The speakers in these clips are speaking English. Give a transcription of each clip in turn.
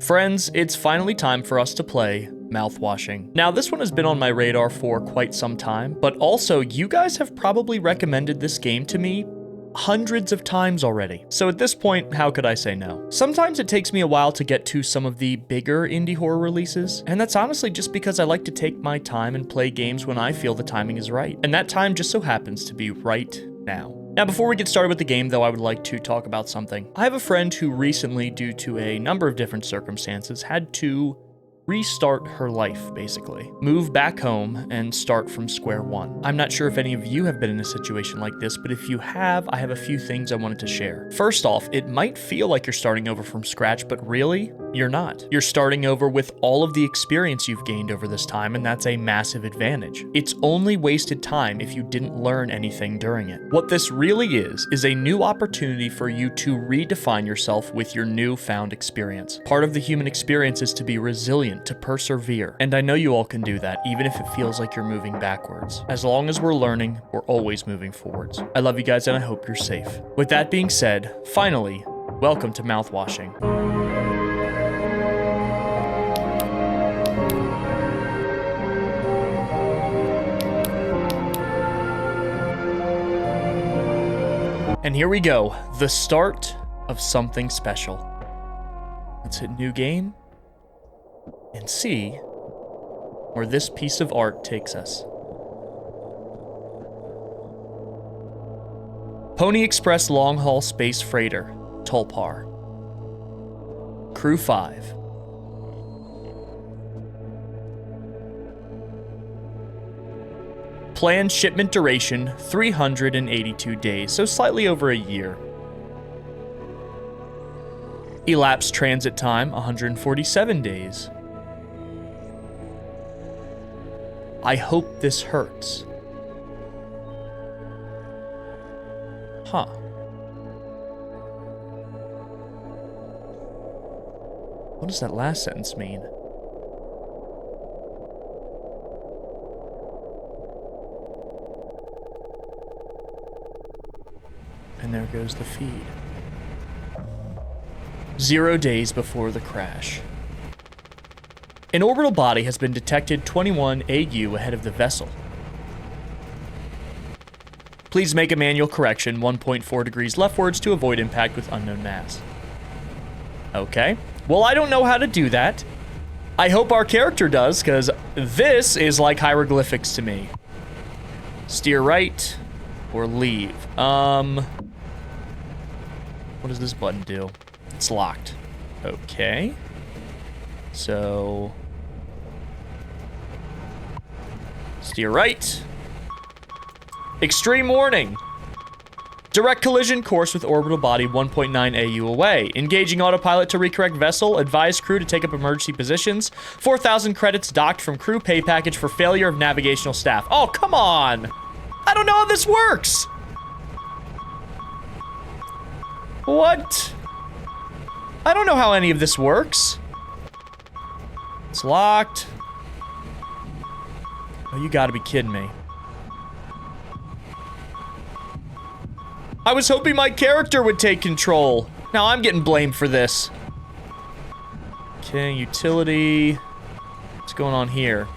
Friends, it's finally time for us to play Mouthwashing. Now, this one has been on my radar for quite some time, but also you guys have probably recommended this game to me hundreds of times already. So at this point, how could I say no? Sometimes it takes me a while to get to some of the bigger indie horror releases, and that's honestly just because I like to take my time and play games when I feel the timing is right. And that time just so happens to be right now. Now, before we get started with the game, though, I would like to talk about something. I have a friend who recently, due to a number of different circumstances, had to restart her life, basically. Move back home and start from square one. I'm not sure if any of you have been in a situation like this, but if you have, I have a few things I wanted to share. First off, it might feel like you're starting over from scratch, but really, you're not. You're starting over with all of the experience you've gained over this time, and that's a massive advantage. It's only wasted time if you didn't learn anything during it. What this really is a new opportunity for you to redefine yourself with your newfound experience. Part of the human experience is to be resilient, to persevere. And I know you all can do that, even if it feels like you're moving backwards. As long as we're learning, we're always moving forwards. I love you guys and I hope you're safe. With that being said, finally, welcome to Mouthwashing. And here we go, the start of something special. Let's hit new game and see where this piece of art takes us. Pony Express Long Haul Space Freighter, Tulpar. Crew 5. Planned shipment duration, 382 days, so slightly over a year. Elapsed transit time, 147 days. I hope this hurts. Huh. What does that last sentence mean? And there goes the feed. 0 days before the crash. An orbital body has been detected 21 AU ahead of the vessel. Please make a manual correction 1.4 degrees leftwards to avoid impact with unknown mass. Okay. Well, I don't know how to do that. I hope our character does, because this is like hieroglyphics to me. Steer right or leave. What does this button do? It's locked. Okay. So, steer right. Extreme warning. Direct collision course with orbital body 1.9 AU away. Engaging autopilot to recorrect vessel. Advise crew to take up emergency positions. 4,000 credits docked from crew pay package for failure of navigational staff. Oh, come on. I don't know how this works. What? I don't know how any of this works. It's locked. Oh, you gotta be kidding me. I was hoping my character would take control. Now I'm getting blamed for this. Okay, utility. What's going on here?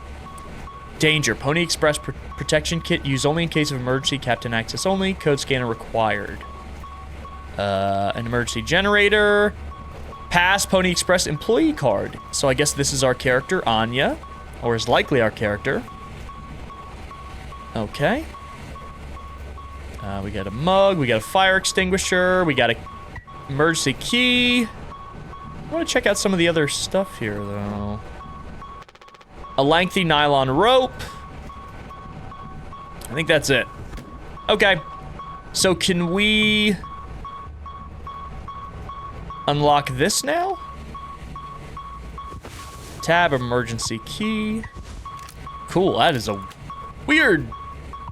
Danger. Pony Express protection kit used only in case of emergency. Captain access only. Code scanner required. An emergency generator. Pass Pony Express employee card. So I guess this is our character, Anya. Or is likely our character. Okay. We got a mug. We got a fire extinguisher. We got a emergency key. I want to check out some of the other stuff here, though. A lengthy nylon rope. I think that's it. Okay. So can we unlock this now? Tab, emergency key. Cool, that is a weird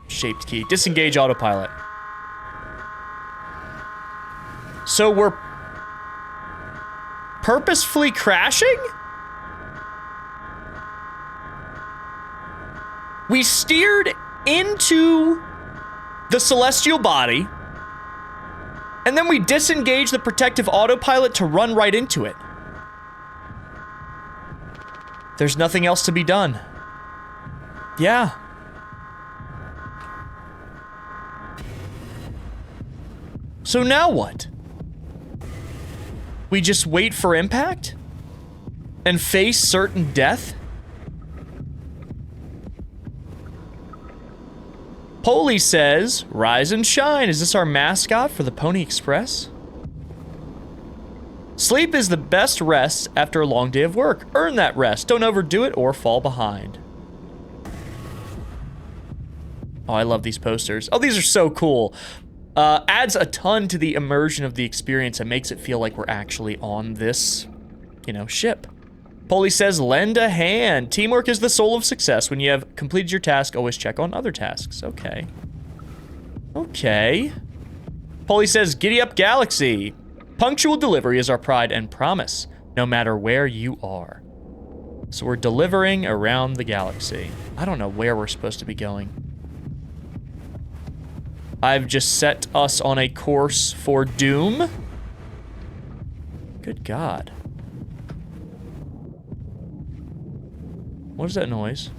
shaped key. Disengage autopilot. So we're purposefully crashing? We steered into the celestial body, and then we disengaged the protective autopilot to run right into it. There's nothing else to be done. Yeah. So now what? We just wait for impact? And face certain death? Polly says, rise and shine. Is this our mascot for the Pony Express? Sleep is the best rest after a long day of work. Earn that rest. Don't overdo it or fall behind. Oh, I love these posters. Oh, these are so cool. Adds a ton to the immersion of the experience and makes it feel like we're actually on this, you know, ship. Polly says, lend a hand. Teamwork is the soul of success. When you have completed your task, always check on other tasks. Okay. Okay. Polly says, giddy up galaxy. Punctual delivery is our pride and promise, no matter where you are. So we're delivering around the galaxy. I don't know where we're supposed to be going. I've just set us on a course for doom. Good God. What is that noise?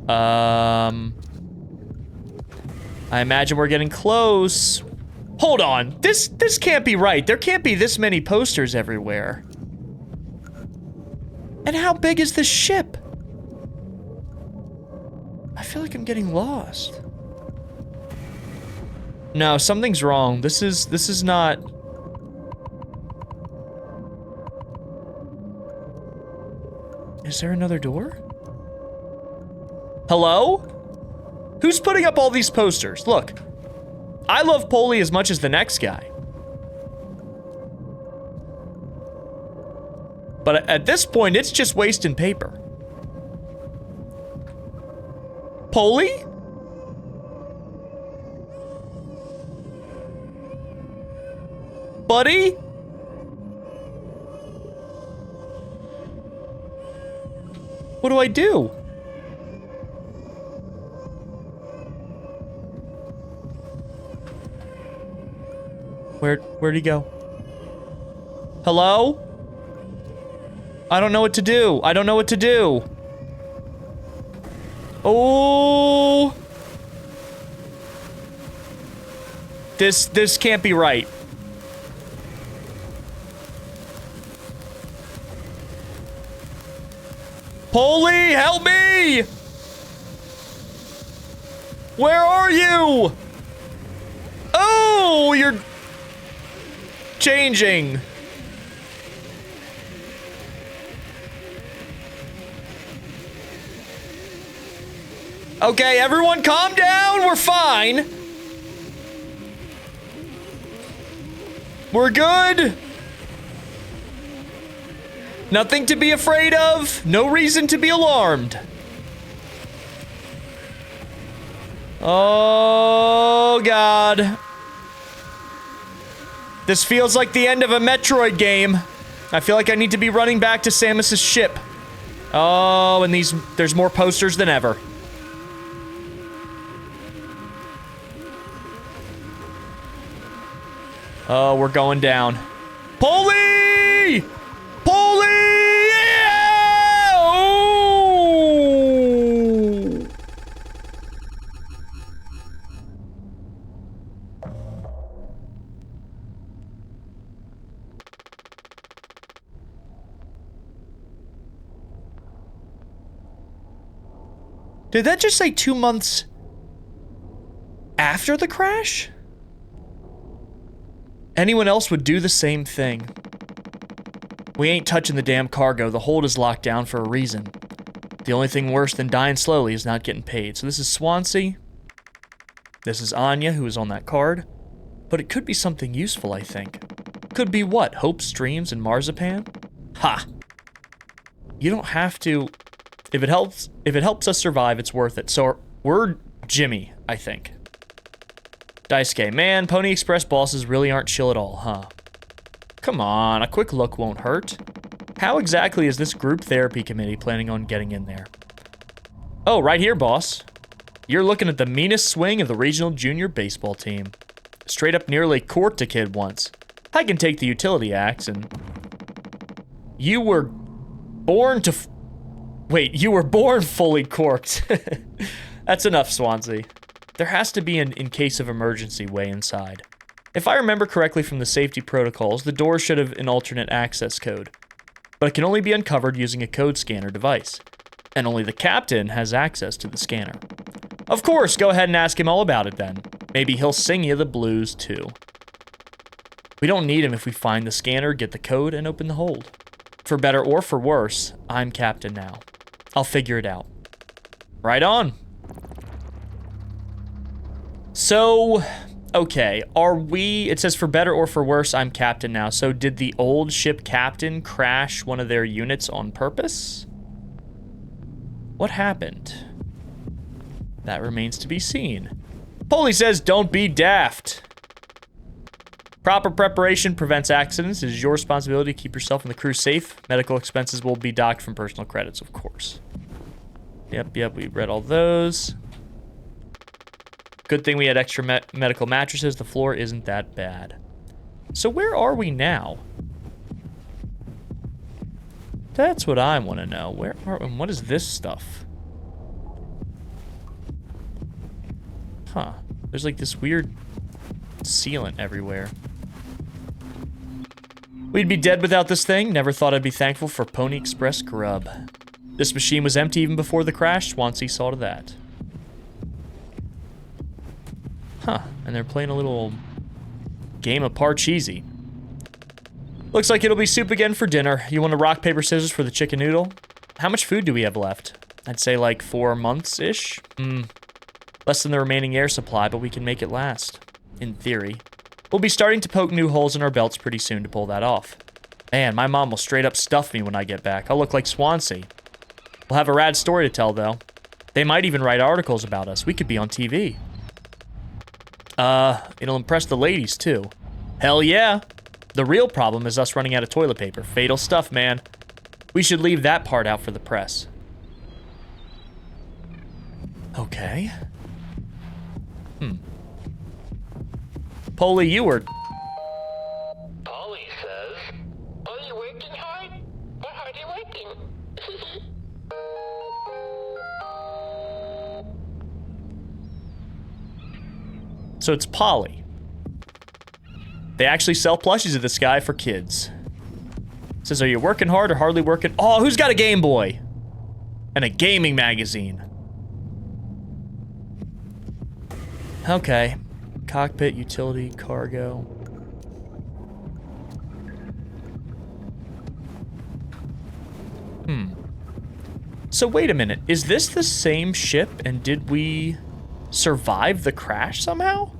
I imagine we're getting close. Hold on. This can't be right. There can't be this many posters everywhere. And how big is this ship? I feel like I'm getting lost. No, something's wrong. This is not... Is there another door? Hello? Who's putting up all these posters? Look, I love Polly as much as the next guy. But at this point, it's just wasting paper. Polly? Buddy? What do I do? Where'd he go? Hello? I don't know what to do. I don't know what to do. Oh. This can't be right. Polly, help me! Where are you? Oh, you're changing. Okay, everyone calm down. We're fine. We're good. Nothing to be afraid of. No reason to be alarmed. Oh, God. This feels like the end of a Metroid game. I feel like I need to be running back to Samus's ship. Oh, and there's more posters than ever. Oh, we're going down. Polly! Polly! Yeah! Oh! Did that just say 2 months after the crash? Anyone else would do the same thing. We ain't touching the damn cargo. The hold is locked down for a reason. The only thing worse than dying slowly is not getting paid. So this is Swansea. This is Anya, who is on that card. But it could be something useful, I think. Could be what? Hopes, dreams, and marzipan? Ha! You don't have to... If it helps us survive, it's worth it. So we're Jimmy, I think. Daisuke, man, Pony Express bosses really aren't chill at all, huh? Come on, a quick look won't hurt. How exactly is this group therapy committee planning on getting in there? Oh, right here, boss. You're looking at the meanest swing of the regional junior baseball team. Straight up nearly corked a kid once. I can take the utility axe and... You were born to... Wait, you were born fully corked. That's enough, Swansea. There has to be an in case of emergency way inside. If I remember correctly from the safety protocols, the door should have an alternate access code. But it can only be uncovered using a code scanner device. And only the captain has access to the scanner. Of course, go ahead and ask him all about it then. Maybe he'll sing you the blues too. We don't need him if we find the scanner, get the code, and open the hold. For better or for worse, I'm captain now. I'll figure it out. Right on. So, okay, are we... It says for better or for worse, I'm captain now. So did the old ship captain crash one of their units on purpose? What happened? That remains to be seen. Polly says, don't be daft. Proper preparation prevents accidents. It is your responsibility to keep yourself and the crew safe. Medical expenses will be docked from personal credits, of course. Yep, we read all those. Good thing we had extra medical mattresses. The floor isn't that bad. So where are we now? That's what I want to know. Where are... And what is this stuff? Huh. There's like this weird sealant everywhere. We'd be dead without this thing. Never thought I'd be thankful for Pony Express grub. This machine was empty even before the crash. Swansea saw to that. Huh. And they're playing a little game of Parcheesi. Looks like it'll be soup again for dinner. You want a rock, paper, scissors for the chicken noodle? How much food do we have left? I'd say like 4 months-ish. Less than the remaining air supply, but we can make it last. In theory. We'll be starting to poke new holes in our belts pretty soon to pull that off. Man, my mom will straight up stuff me when I get back. I'll look like Swansea. We'll have a rad story to tell, though. They might even write articles about us. We could be on TV. It'll impress the ladies, too. Hell yeah! The real problem is us running out of toilet paper. Fatal stuff, man. We should leave that part out for the press. Okay. Polly, you were... Polly says, are you working hard? How hard are you working? So it's Polly. They actually sell plushies of this guy for kids. Says, are you working hard or hardly working? Oh, who's got a Game Boy? And a gaming magazine. Okay. Cockpit, utility, cargo. So wait a minute. Is this the same ship and did we survive the crash somehow?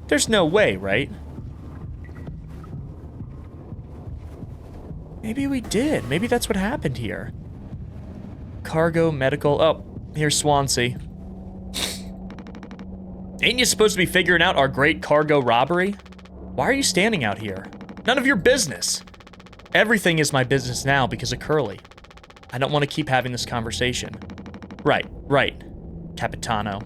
There's no way, right? Maybe we did. Maybe that's what happened here. Cargo, medical. Oh, here's Swansea. Ain't you supposed to be figuring out our great cargo robbery? Why are you standing out here? None of your business. Everything is my business now because of Curly. I don't want to keep having this conversation. Right, Capitano.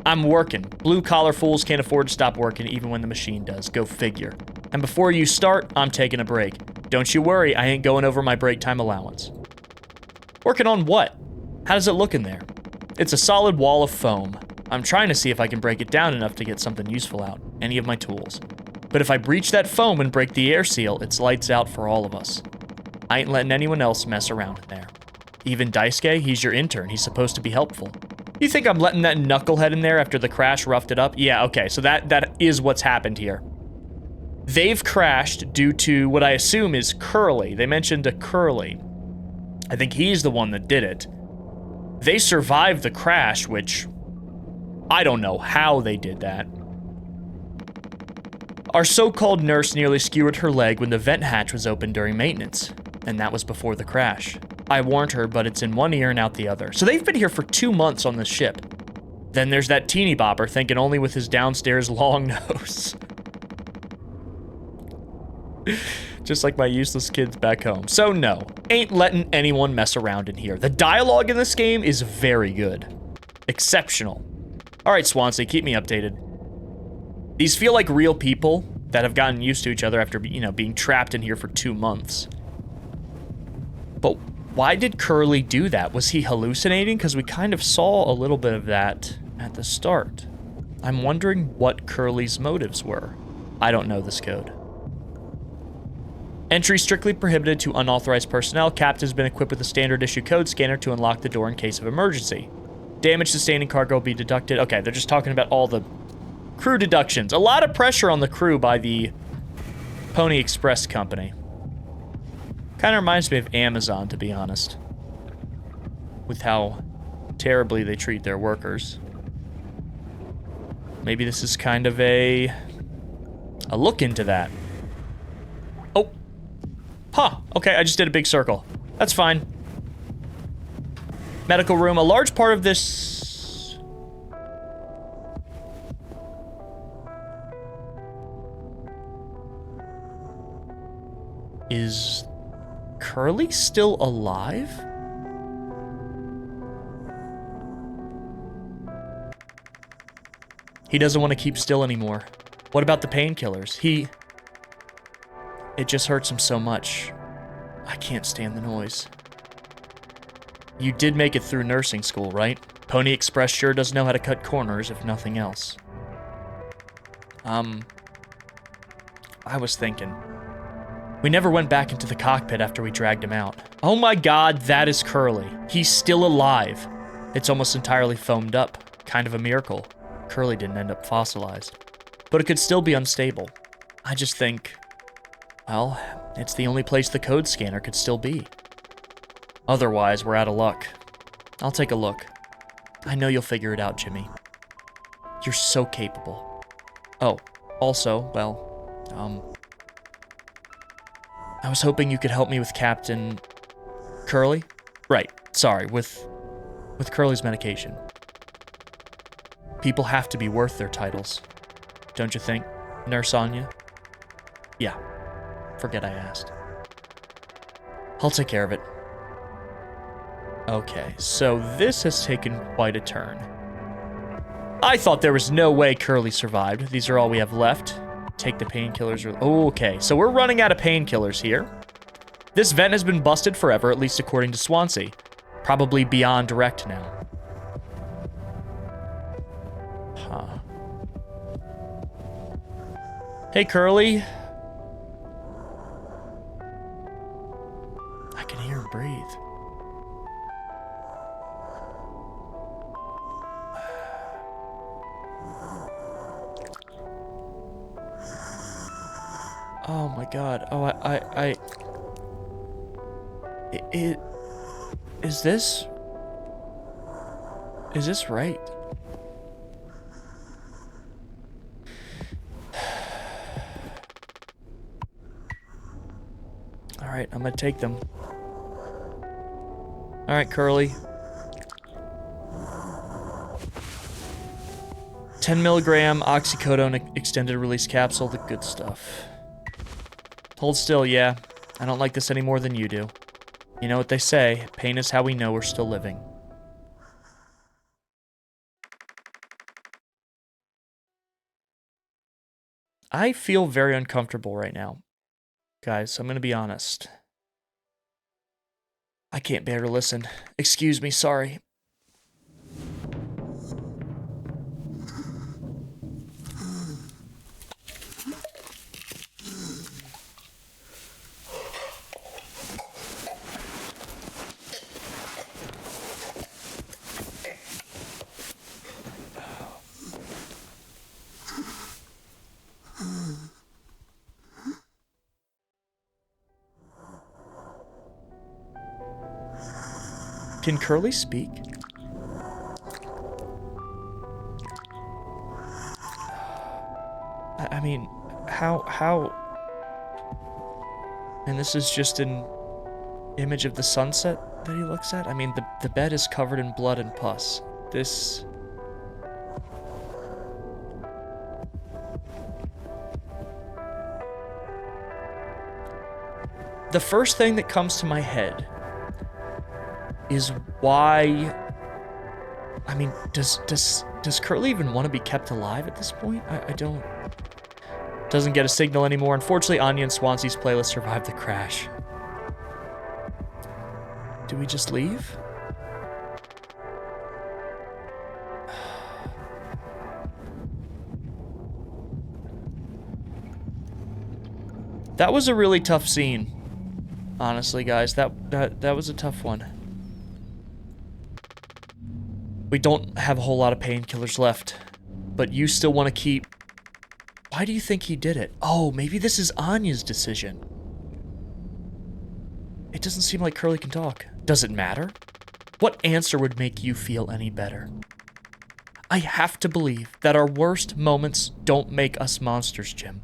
I'm working. Blue-collar fools can't afford to stop working even when the machine does. Go figure. And before you start, I'm taking a break. Don't you worry, I ain't going over my break time allowance. Working on what? How does it look in there? It's a solid wall of foam. I'm trying to see if I can break it down enough to get something useful out. Any of my tools. But if I breach that foam and break the air seal, it's lights out for all of us. I ain't letting anyone else mess around in there. Even Daisuke, he's your intern. He's supposed to be helpful. You think I'm letting that knucklehead in there after the crash roughed it up? Yeah, okay, so that is what's happened here. They've crashed due to what I assume is Curly. They mentioned a Curly. I think he's the one that did it. They survived the crash, which I don't know how they did that. Our so-called nurse nearly skewered her leg when the vent hatch was open during maintenance, and that was before the crash. I warned her, but it's in one ear and out the other. So they've been here for 2 months on this ship. Then there's that teeny bopper thinking only with his downstairs long nose. Just like my useless kids back home. So no, ain't letting anyone mess around in here. The dialogue in this game is very good. Exceptional. All right, Swansea, keep me updated. These feel like real people that have gotten used to each other after, you know, being trapped in here for 2 months. But why did Curly do that? Was he hallucinating? Because we kind of saw a little bit of that at the start. I'm wondering what Curly's motives were. I don't know this code. Entry strictly prohibited to unauthorized personnel. Captain has been equipped with a standard issue code scanner to unlock the door in case of emergency. Damage sustained in cargo will be deducted. Okay, they're just talking about all the crew deductions. A lot of pressure on the crew by the Pony Express company. Kind of reminds me of Amazon, to be honest. With how terribly they treat their workers. Maybe this is kind of a look into that. Oh. Huh. Okay, I just did a big circle. That's fine. Medical room. A large part of this... Is Curly still alive? He doesn't want to keep still anymore. What about the painkillers? It just hurts him so much. I can't stand the noise. You did make it through nursing school, right? Pony Express sure does know how to cut corners, if nothing else. I was thinking. We never went back into the cockpit after we dragged him out. Oh my god, that is Curly. He's still alive. It's almost entirely foamed up. Kind of a miracle. Curly didn't end up fossilized. But it could still be unstable. I just think, well, it's the only place the code scanner could still be. Otherwise, we're out of luck. I'll take a look. I know you'll figure it out, Jimmy. You're so capable. Oh, also, well, I was hoping you could help me with Captain Curly? Right, sorry, with Curly's medication. People have to be worth their titles. Don't you think, Nurse Anya? Yeah, forget I asked. I'll take care of it. Okay, so this has taken quite a turn. I thought there was no way Curly survived. These are all we have left. Take the painkillers. Okay, so we're running out of painkillers here. This vent has been busted forever, at least according to Swansea. Probably beyond direct now. Huh. Hey, Curly. I can hear him breathe. Oh my god. Oh, Is this right? Alright, I'm gonna take them. Alright, Curly. 10 milligram oxycodone extended release capsule, the good stuff. Hold still, yeah. I don't like this any more than you do. You know what they say, pain is how we know we're still living. I feel very uncomfortable right now. Guys, I'm gonna be honest. I can't bear to listen. Excuse me, sorry. Can Curly speak? I mean, how? And this is just an image of the sunset that he looks at? I mean, the bed is covered in blood and pus. This... The first thing that comes to my head is why... I mean, does Curly even want to be kept alive at this point? I don't... Doesn't get a signal anymore. Unfortunately, Anya and Swansea's playlist survived the crash. Do we just leave? That was a really tough scene. Honestly, guys, that was a tough one. We don't have a whole lot of painkillers left, but you still want to keep... Why do you think he did it? Oh, maybe this is Anya's decision. It doesn't seem like Curly can talk. Does it matter? What answer would make you feel any better? I have to believe that our worst moments don't make us monsters, Jim.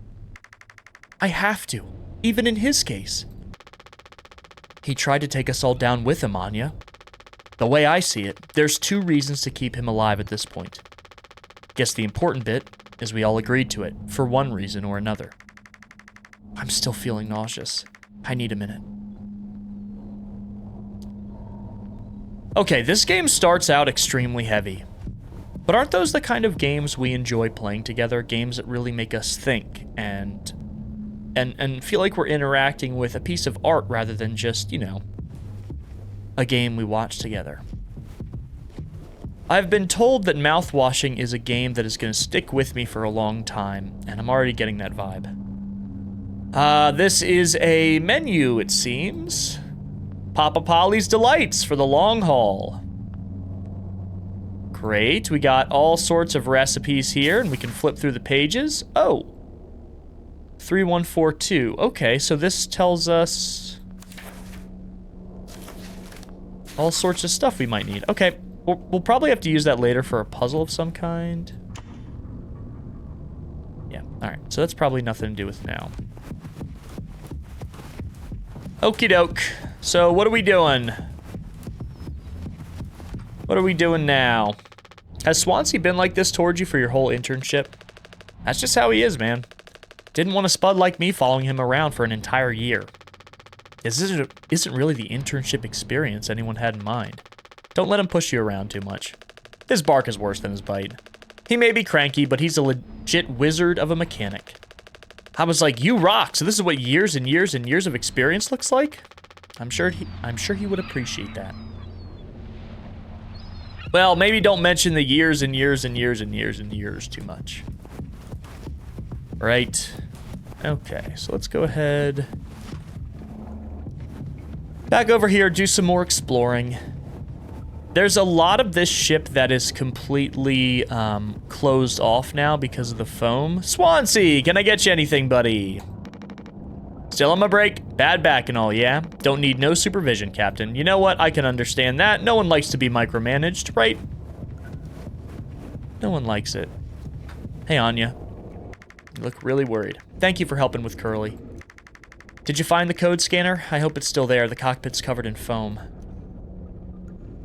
I have to, even in his case. He tried to take us all down with him, Anya. The way I see it, there's 2 reasons to keep him alive at this point. Guess the important bit is we all agreed to it, for one reason or another. I'm still feeling nauseous. I need a minute. Okay, this game starts out extremely heavy. But aren't those the kind of games we enjoy playing together? Games that really make us think and feel like we're interacting with a piece of art rather than just, you know, a game we watch together. I've been told that Mouthwashing is a game that is going to stick with me for a long time, and I'm already getting that vibe. This is a menu, it seems. Papa Polly's Delights for the long haul. Great, we got all sorts of recipes here, and we can flip through the pages. Oh. 3142. Okay, so this tells us all sorts of stuff we might need. Okay, we'll probably have to use that later for a puzzle of some kind. Yeah, alright, so that's probably nothing to do with now. Okie doke. So what are we doing? What are we doing now? Has Swansea been like this towards you for your whole internship? That's just how he is, man. Didn't want a spud like me following him around for an entire year. This isn't really the internship experience anyone had in mind. Don't let him push you around too much. His bark is worse than his bite. He may be cranky, but he's a legit wizard of a mechanic. I was like, you rock, so this is what years and years and years of experience looks like? I'm sure he would appreciate that. Well, maybe don't mention the years and years and years and years and years too much. Right. Okay, so let's go ahead. Back over here, do some more exploring. There's a lot of this ship that is completely closed off now because of the foam. Swansea, can I get you anything, buddy? Still on my break, bad back and all, yeah? Don't need no supervision, Captain. You know what? I can understand that. No one likes to be micromanaged, right? No one likes it. Hey, Anya. You look really worried. Thank you for helping with Curly. Did you find the code scanner? I hope it's still there. The cockpit's covered in foam.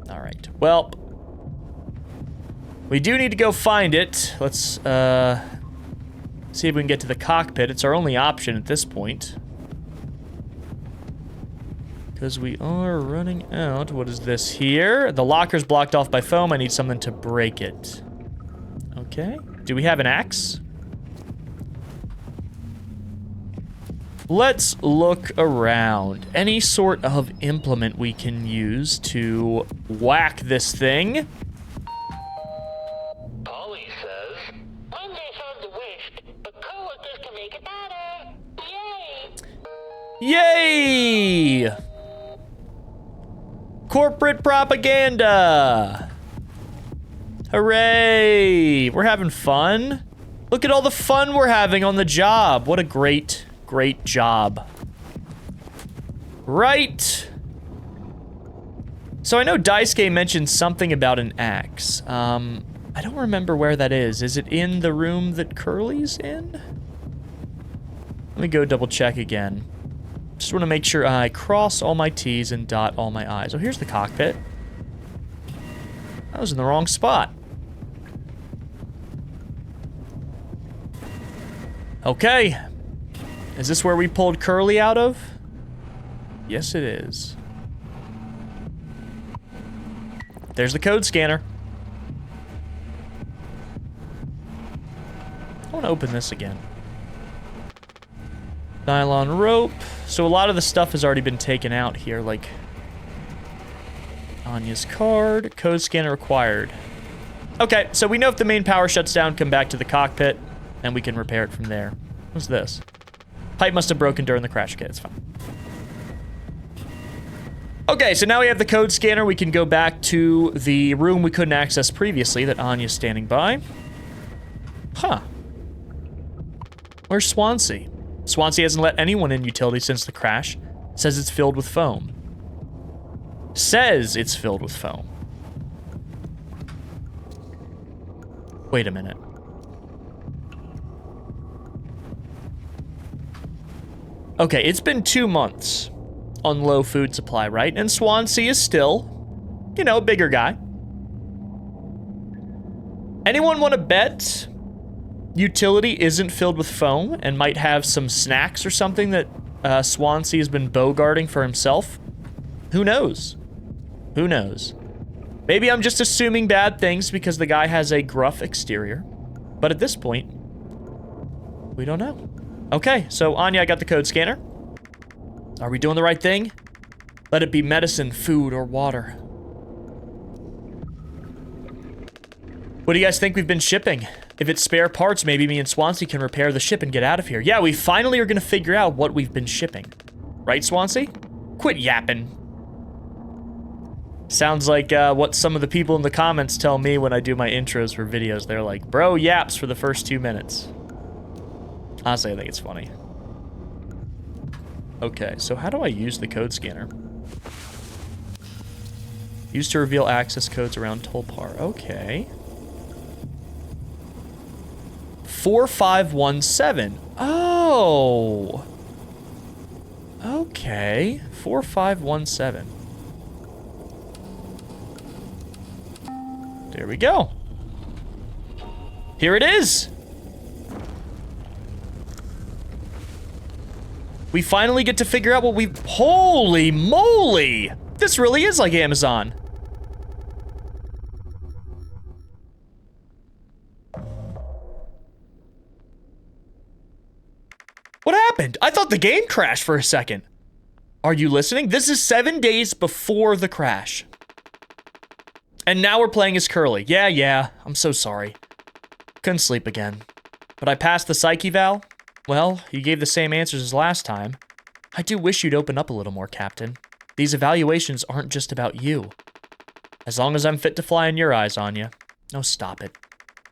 All right. Well, we do need to go find it. Let's see if we can get to the cockpit. It's our only option at this point. Because we are running out. What is this here? The locker's blocked off by foam. I need something to break it. Okay. Do we have an axe? Let's look around. Any sort of implement we can use to whack this thing. Polly says, Mondays have the wish, but coworkers can make it better. Yay! Yay! Corporate propaganda! Hooray! We're having fun. Look at all the fun we're having on the job. What a great job. Right. So I know Daisuke mentioned something about an axe. I don't remember where that is. Is it in the room that Curly's in? Let me go double check again. Just want to make sure I cross all my T's and dot all my I's. Oh, here's the cockpit. I was in the wrong spot. Okay. Is this where we pulled Curly out of? Yes, it is. There's the code scanner. I want to open this again. Nylon rope. So a lot of the stuff has already been taken out here, like Anya's card, code scanner required. Okay, so we know if the main power shuts down, come back to the cockpit, and we can repair it from there. What's this? Pipe must have broken during the crash. Okay, it's fine. Okay, so now we have the code scanner. We can go back to the room we couldn't access previously that Anya's standing by. Huh. Where's Swansea? Swansea hasn't let anyone in utility since the crash. Says it's filled with foam. Says it's filled with foam. Wait a minute. Okay, it's been 2 months on low food supply, right? And Swansea is still, you know, a bigger guy. Anyone want to bet utility isn't filled with foam and might have some snacks or something that Swansea has been bogarting for himself? Who knows? Who knows? Maybe I'm just assuming bad things because the guy has a gruff exterior. But at this point, we don't know. Okay, so Anya, I got the code scanner. Are we doing the right thing? Let it be medicine, food, or water. What do you guys think we've been shipping? If it's spare parts, maybe me and Swansea can repair the ship and get out of here. Yeah, we finally are gonna figure out what we've been shipping. Right, Swansea? Quit yapping. Sounds like what some of the people in the comments tell me when I do my intros for videos. They're like, bro yaps for the first 2 minutes. Honestly, I think it's funny. Okay, so how do I use the code scanner? Used to reveal access codes around Tulpar. Okay. 4517. Oh. Okay. 4517. There we go. Here it is. We finally get to figure out what we... Holy moly! This really is like Amazon. What happened? I thought the game crashed for a second. Are you listening? This is 7 days before the crash. And now we're playing as Curly. Yeah, I'm so sorry. Couldn't sleep again. But I passed the psych eval. Well, you gave the same answers as last time. I do wish you'd open up a little more, Captain. These evaluations aren't just about you. As long as I'm fit to fly in your eyes, Anya. No, stop it.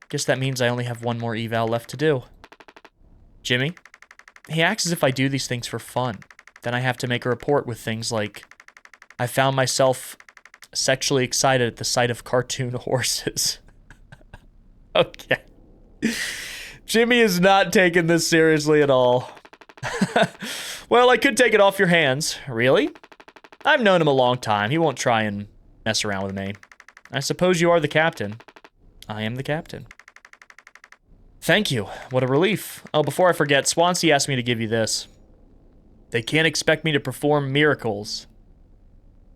Guess that means I only have one more eval left to do. Jimmy? He acts as if I do these things for fun. Then I have to make a report with things like, I found myself sexually excited at the sight of cartoon horses. Okay. Jimmy is not taking this seriously at all. Well, I could take it off your hands. Really? I've known him a long time. He won't try and mess around with me. I suppose you are the captain. I am the captain. Thank you. What a relief. Oh, before I forget, Swansea asked me to give you this. They can't expect me to perform miracles.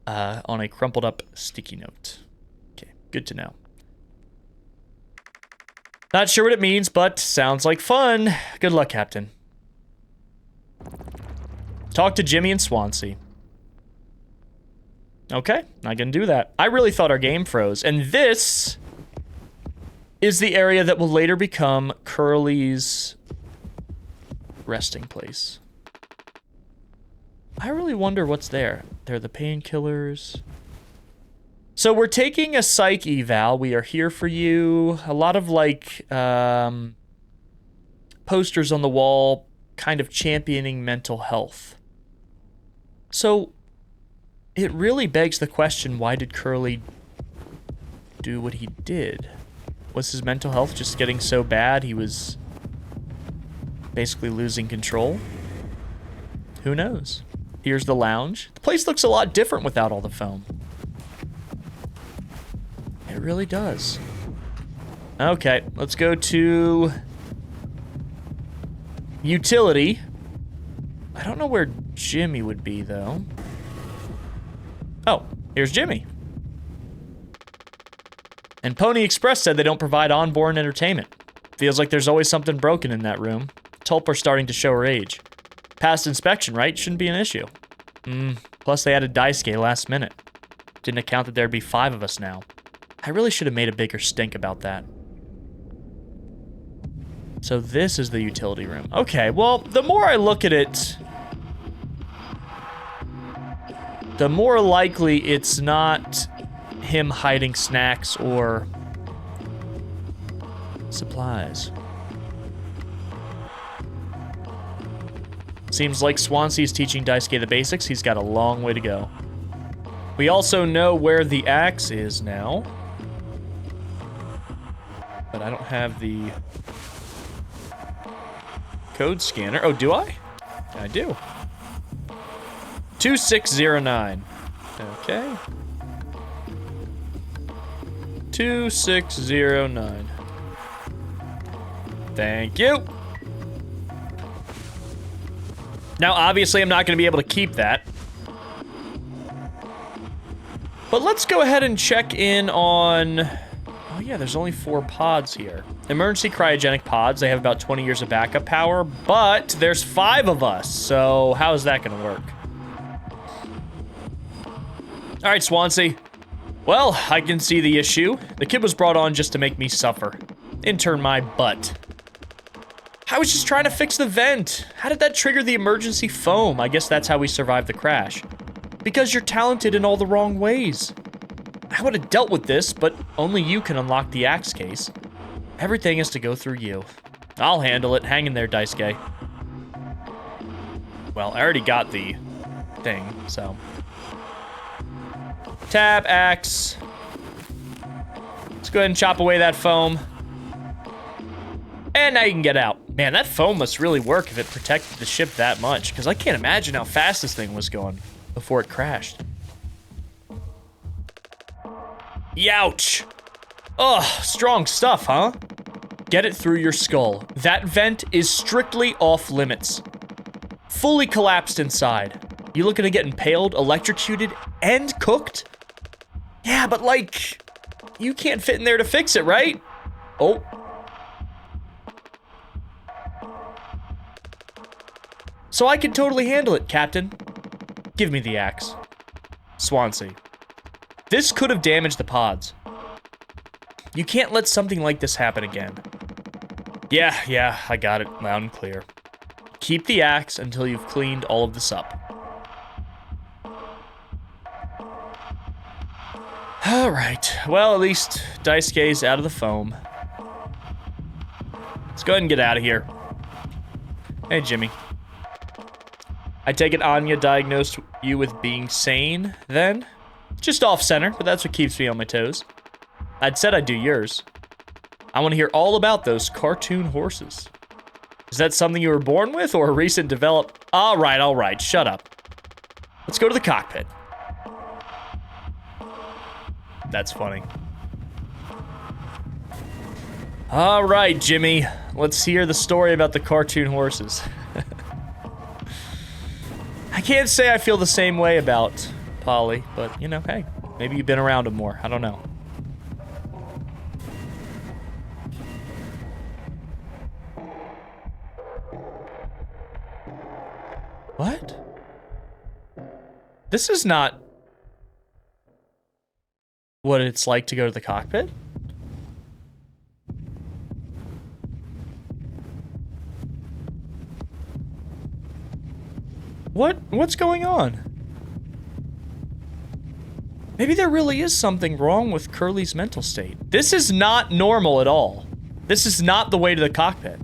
On a crumpled up sticky note. Okay, good to know. Not sure what it means, but sounds like fun. Good luck, Captain. Talk to Jimmy and Swansea. Okay, not gonna do that. I really thought our game froze, and this is the area that will later become Curly's resting place. I really wonder what's there. They're the painkillers. So we're taking a psych eval. We are here for you. A lot of like posters on the wall kind of championing mental health. So it really begs the question, why did Curly do what he did? Was his mental health just getting so bad he was basically losing control? Who knows? Here's the lounge. The place looks a lot different without all the foam. It really does. Okay, let's go to utility. I don't know where Jimmy would be, though. Oh, here's Jimmy. And Pony Express said they don't provide onboard entertainment. Feels like there's always something broken in that room. Tulp are starting to show her age. Passed inspection, right? Shouldn't be an issue. Plus they added Daisuke last minute. Didn't account that there'd be 5 of us now. I really should have made a bigger stink about that. So this is the utility room. Okay, well, the more I look at it, the more likely it's not him hiding snacks or supplies. Seems like Swansea's teaching Daisuke the basics. He's got a long way to go. We also know where the axe is now. But I don't have the code scanner. Oh, do I? I do. 2609. Okay. 2609. Thank you. Now, obviously, I'm not going to be able to keep that. But let's go ahead and check in on... Oh, yeah, there's only 4 pods here. Emergency cryogenic pods. They have about 20 years of backup power, but there's 5 of us, so how is that going to work? All right, Swansea. Well, I can see the issue. The kid was brought on just to make me suffer. Intern my butt. I was just trying to fix the vent. How did that trigger the emergency foam? I guess that's how we survived the crash. Because you're talented in all the wrong ways. I would have dealt with this, but only you can unlock the axe case. Everything has to go through you. I'll handle it. Hang in there, Daisuke. Well, I already got the thing, so. Tab, axe. Let's go ahead and chop away that foam. And now you can get out. Man, that foam must really work if it protected the ship that much, because I can't imagine how fast this thing was going before it crashed. Youch! Ugh, strong stuff, huh? Get it through your skull. That vent is strictly off limits. Fully collapsed inside. You looking to get impaled, electrocuted, and cooked? Yeah, but like, you can't fit in there to fix it, right? Oh. So I can totally handle it, Captain. Give me the axe. Swansea. This could have damaged the pods. You can't let something like this happen again. Yeah, I got it loud and clear. Keep the axe until you've cleaned all of this up. Alright, well, at least Daisuke's out of the foam. Let's go ahead and get out of here. Hey, Jimmy. I take it Anya diagnosed you with being sane, then? Just off-center, but that's what keeps me on my toes. I'd said I'd do yours. I want to hear all about those cartoon horses. Is that something you were born with, or a recent develop? All right, shut up. Let's go to the cockpit. That's funny. All right, Jimmy. Let's hear the story about the cartoon horses. I can't say I feel the same way about Polly, but, you know, hey, maybe you've been around him more. I don't know. What? This is not what it's like to go to the cockpit? What's going on? Maybe there really is something wrong with Curly's mental state. This is not normal at all. This is not the way to the cockpit.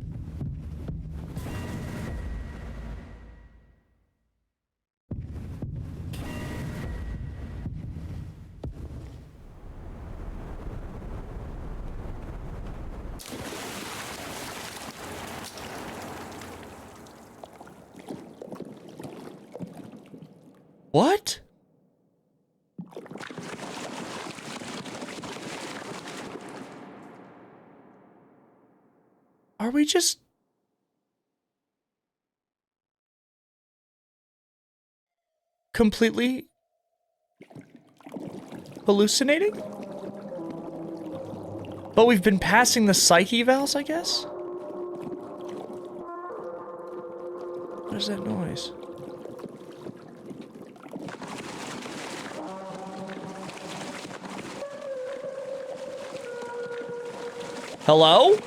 What? Are we just... completely... hallucinating? But we've been passing the psyche evals, I guess? What is that noise? Hello?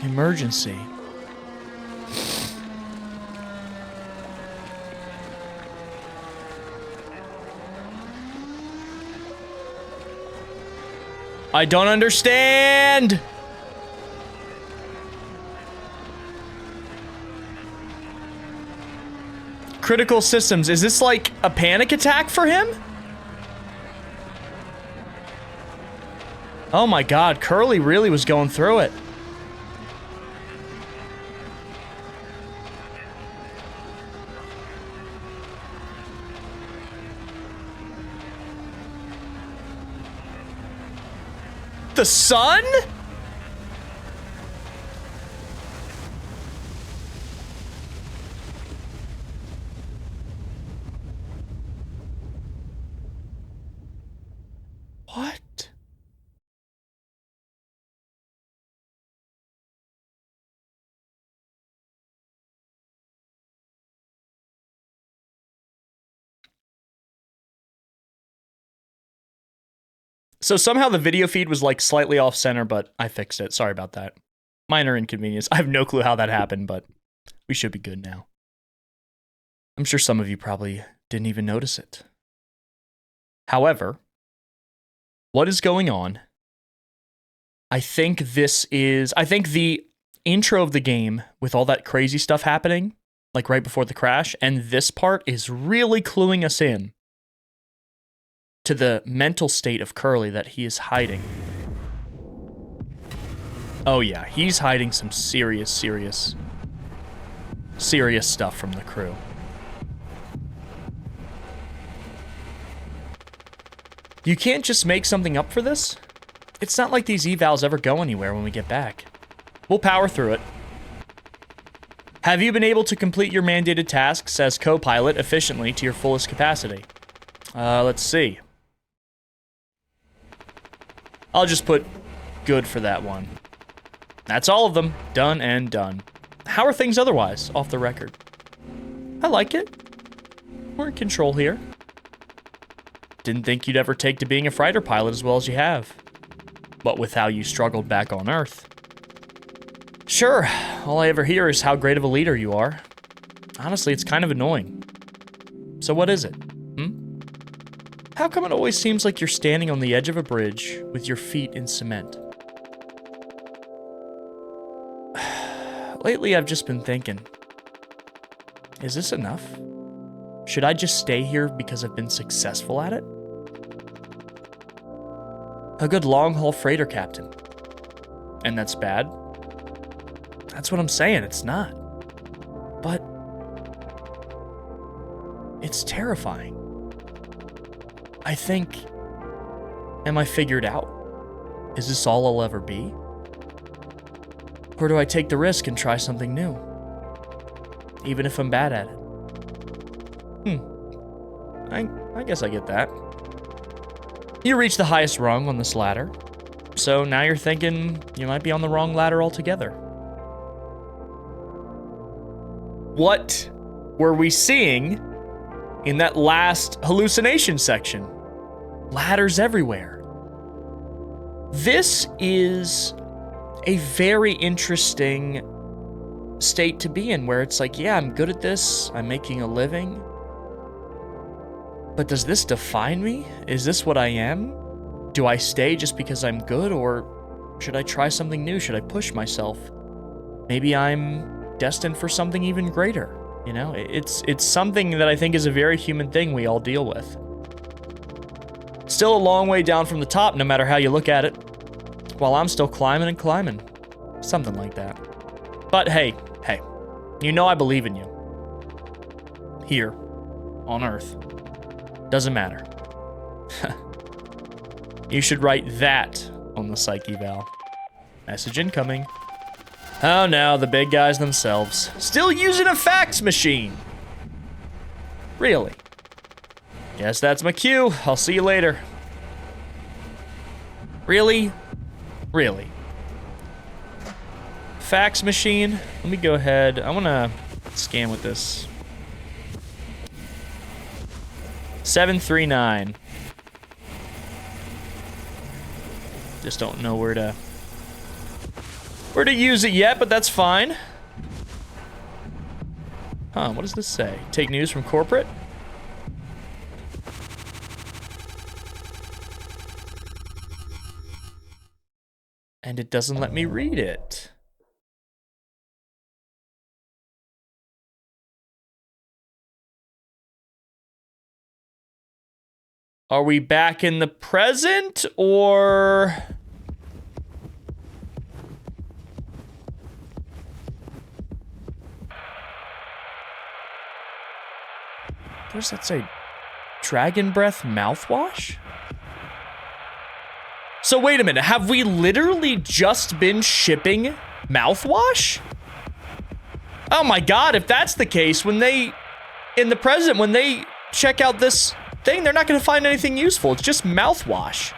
Emergency. I don't understand. Critical systems. Is this like a panic attack for him? Oh my God, Curly really was going through it. The sun? What? So somehow the video feed was like slightly off center, but I fixed it. Sorry about that. Minor inconvenience. I have no clue how that happened, but we should be good now. I'm sure some of you probably didn't even notice it. However, what is going on? I think the intro of the game with all that crazy stuff happening, like right before the crash, and this part is really cluing us in to the mental state of Curly that he is hiding. Oh yeah, he's hiding some serious stuff from the crew. You can't just make something up for this. It's not like these evals ever go anywhere when we get back. We'll power through it. Have you been able to complete your mandated tasks as co-pilot efficiently to your fullest capacity? Let's see. I'll just put good for that one. That's all of them. Done and done. How are things otherwise, off the record? I like it. We're in control here. Didn't think you'd ever take to being a freighter pilot as well as you have. But with how you struggled back on Earth. Sure, all I ever hear is how great of a leader you are. Honestly, it's kind of annoying. So what is it? How come it always seems like you're standing on the edge of a bridge with your feet in cement? Lately, I've just been thinking, is this enough? Should I just stay here because I've been successful at it? A good long-haul freighter captain. And that's bad? That's what I'm saying, it's not. But it's terrifying. I think, am I figured out? Is this all I'll ever be? Or do I take the risk and try something new? Even if I'm bad at it. I guess I get that. You reach the highest rung on this ladder, so now you're thinking you might be on the wrong ladder altogether. What were we seeing in that last hallucination section? Ladders everywhere. This is a very interesting state to be in, where it's like, yeah, I'm good at this, I'm making a living, but does this define me? Is this what I am? Do I stay just because I'm good, or should I try something new? Should I push myself? Maybe I'm destined for something even greater. You know, it's something that I think is a very human thing we all deal with. Still a long way down from the top, no matter how you look at it. While I'm still climbing and climbing. Something like that. But hey, you know I believe in you. Here, on Earth. Doesn't matter. You should write that on the psych eval. Message incoming. Oh no, the big guys themselves. Still using a fax machine. Really? Yes, that's my cue. I'll see you later. Really? Really? Fax machine. Let me go ahead. I want to scan with this. 739. Just don't know where to use it yet, but that's fine. Huh, what does this say? Take news from corporate? And it doesn't let me read it. Are we back in the present, or... What does that say? Dragon Breath mouthwash? So wait a minute, have we literally just been shipping mouthwash? Oh my god, if that's the case, when they, in the present, when they check out this thing, they're not gonna find anything useful. It's just mouthwash.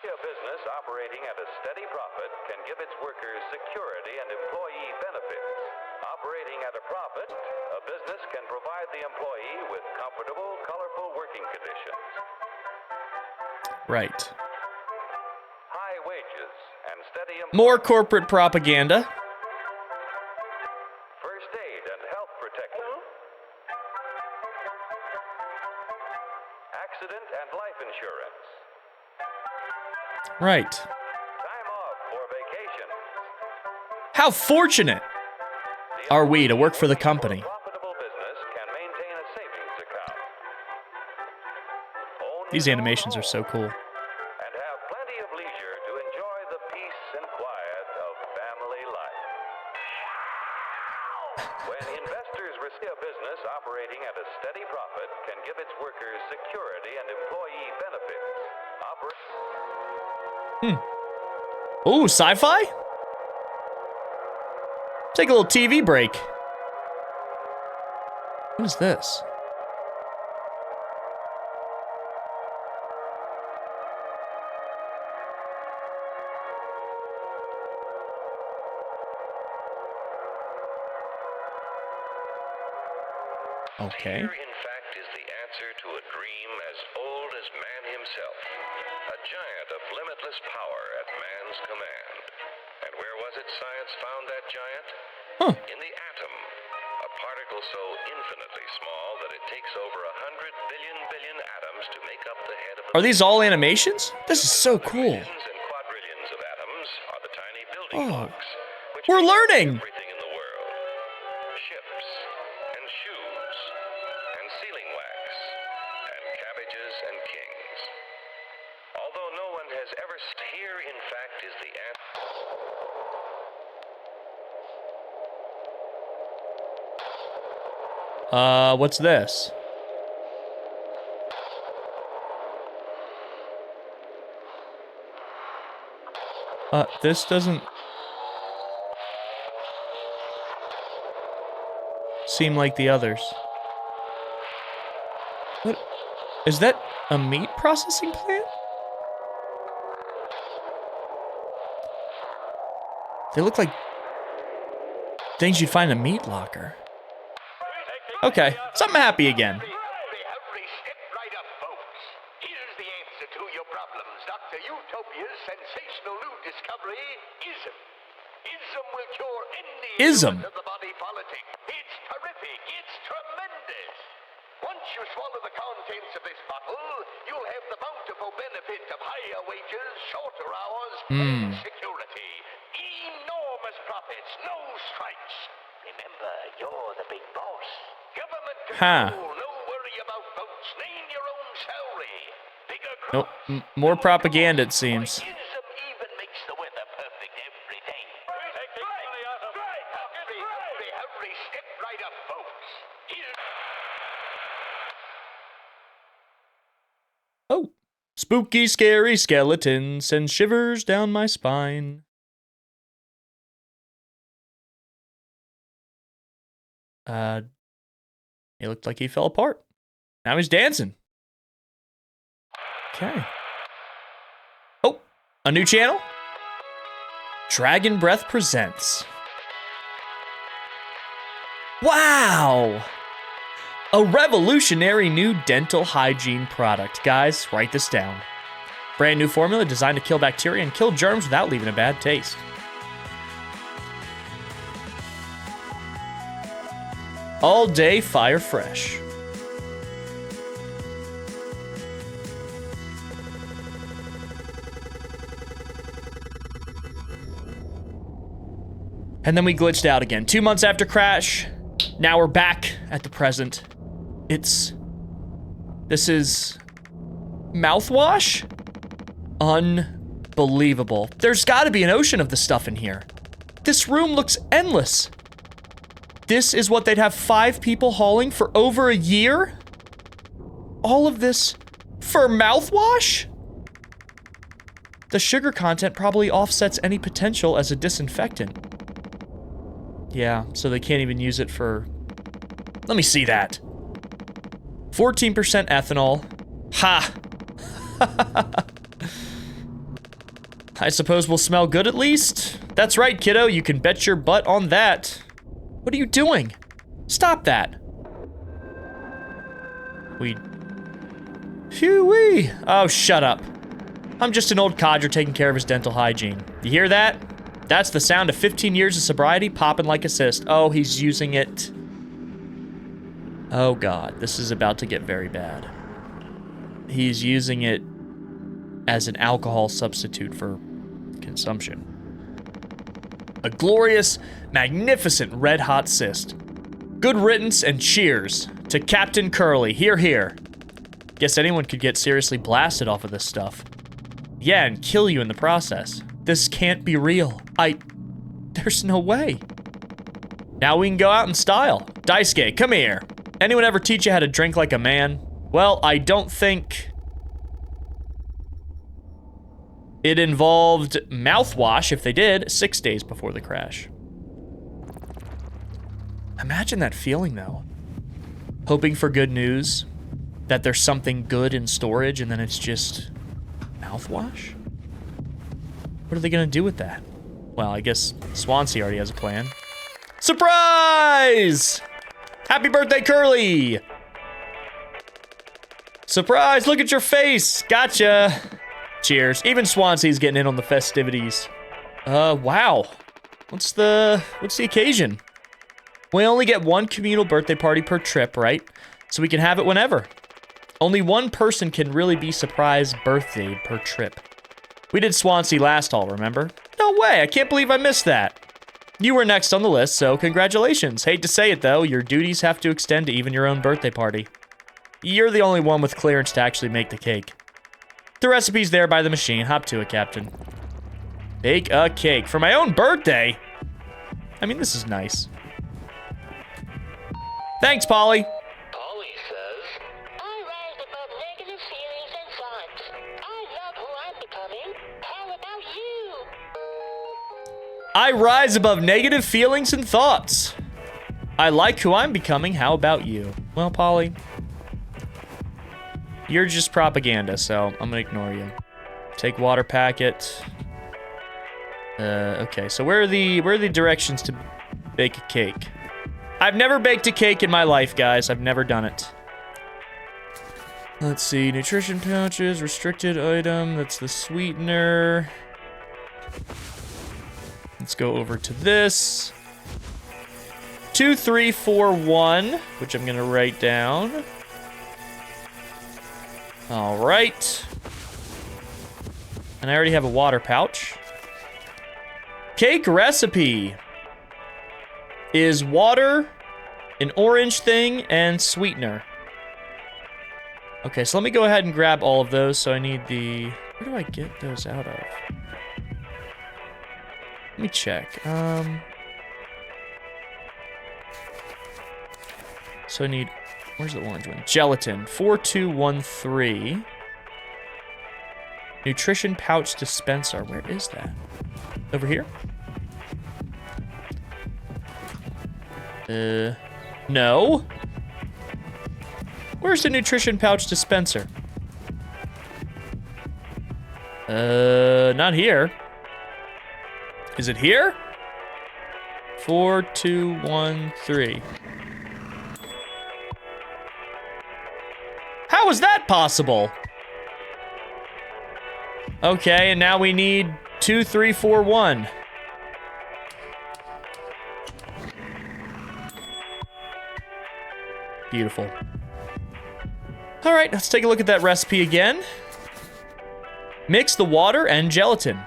A business operating at a steady profit can give its workers security and employee benefits. Operating at a profit, a business can provide the employee with comfortable, colorful working conditions. Right. High wages and steady More corporate propaganda. first aid and health protection. Accident and life insurance. Right. Time off for vacation. How fortunate are we to work for the company? Profitable business can maintain a savings account. Own These his own animations are so home cool. and have plenty of leisure to enjoy the peace and quiet of family life. When investors receive a business operating at a steady profit can give its workers security and employee benefits. Ooh, sci-fi? Take a little TV break. What is this? Okay. Fear, in fact, is the answer to a dream as old as man himself. A giant of limitless power at man's command. And where was it science found that giant? Huh. In the atom. A particle so infinitely small that it takes over 100 billion atoms to make up the head of a... Are these all animations? This is so cool. Trillions and quadrillions of atoms are the tiny building Oh. blocks. Which We're make up learning. everything in the world. Ships and shoes and sealing wax and cabbages and kings. Although no one has ever... Here, in fact, is the answer. What's this? This doesn't seem like the others. What? Is that a meat processing plant? They look like things you'd find in a meat locker. Okay, so I'm happy again. Hurry, step right up, folks. Here's the answer to your problems. Dr. Utopia's sensational new discovery, ISM. ISM will cure any Ism. ailment of the body politic. It's terrific. It's tremendous. Once you swallow the contents of this bottle, you'll have the bountiful benefit of higher wages, shorter hours, and security. Enormous profits, no strikes. Remember, you're the big boss. Government control, no worry about votes. Name your own salary. Bigger Nope, crops. more propaganda it seems. Ism even makes the weather perfect every day. Hurry, step right up, folks. Oh, spooky, scary skeletons send shivers down my spine. He looked like he fell apart. Now he's dancing. Okay. Oh, a new channel? Dragon Breath presents. Wow! A revolutionary new dental hygiene product. Guys, write this down. Brand new formula designed to kill bacteria and kill germs without leaving a bad taste. All day fire fresh. And then we glitched out again. 2 months after crash, now we're back at the present. This is mouthwash? Unbelievable. There's gotta be an ocean of the stuff in here. This room looks endless. This is what they'd have 5 people hauling for over a year? All of this for mouthwash? The sugar content probably offsets any potential as a disinfectant. Yeah, so they can't even use it for... Let me see that. 14% ethanol. Ha! I suppose we'll smell good at least? That's right, kiddo. You can bet your butt on that. What are you doing? Stop that. Phew-wee. Oh, shut up. I'm just an old codger taking care of his dental hygiene. You hear that? That's the sound of 15 years of sobriety popping like a cyst. Oh, he's using it. Oh God, this is about to get very bad. He's using it as an alcohol substitute for consumption. A glorious, magnificent red-hot cyst. Good riddance and cheers to Captain Curly. Hear, hear. Guess anyone could get seriously blasted off of this stuff. Yeah, and kill you in the process. This can't be real. There's no way. Now we can go out in style. Daisuke, come here. Anyone ever teach you how to drink like a man? Well, I don't think it involved mouthwash. If they did, 6 days before the crash. Imagine that feeling, though. Hoping for good news, that there's something good in storage, and then it's just mouthwash? What are they gonna do with that? Well, I guess Swansea already has a plan. Surprise! Happy birthday, Curly! Surprise, look at your face! Gotcha! Cheers. Even Swansea's getting in on the festivities. Wow. What's the occasion? We only get 1 communal birthday party per trip, right? So we can have it whenever. Only 1 person can really be surprised birthday per trip. We did Swansea last haul, remember? No way, I can't believe I missed that. You were next on the list, so congratulations. Hate to say it though, your duties have to extend to even your own birthday party. You're the only one with clearance to actually make the cake. The recipe's there by the machine. Hop to it, Captain. Bake a cake for my own birthday? I mean, this is nice. Thanks, Polly. Polly says, I rise above negative feelings and thoughts. I love who I'm becoming. How about you? I rise above negative feelings and thoughts. I like who I'm becoming. How about you? Well, Polly, you're just propaganda, so I'm gonna ignore you. Take water packet. Okay, so where are the directions to bake a cake? I've never baked a cake in my life, guys. I've never done it. Let's see, nutrition pouches, restricted item, that's the sweetener. Let's go over to this. 2341, which I'm gonna write down. All right. And I already have a water pouch. Cake recipe is water, an orange thing, and sweetener. Okay, so let me go ahead and grab all of those. So I need the... Where do I get those out of? Let me check. So I need... Where's the orange one? Gelatin. 4213. Nutrition pouch dispenser. Where is that? Over here? No. Where's the nutrition pouch dispenser? Not here. Is it here? 4, 2, 1, 3. How is that possible? Okay, and now we need 2, 3, 4, 1. Beautiful. All right, let's take a look at that recipe again. Mix the water and gelatin.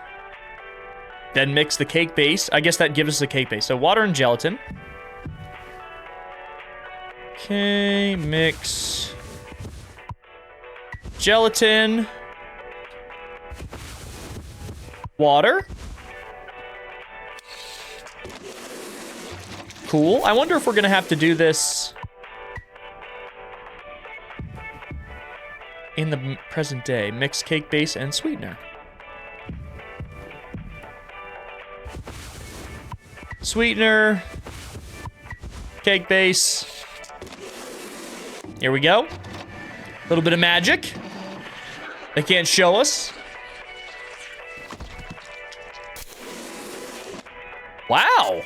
Then mix the cake base. I guess that gives us the cake base. So water and gelatin. Okay, mix gelatin. Water. Cool. I wonder if we're gonna have to do this in the present day. Mix cake base and sweetener. Sweetener. Cake base. Here we go. A little bit of magic. They can't show us. Wow.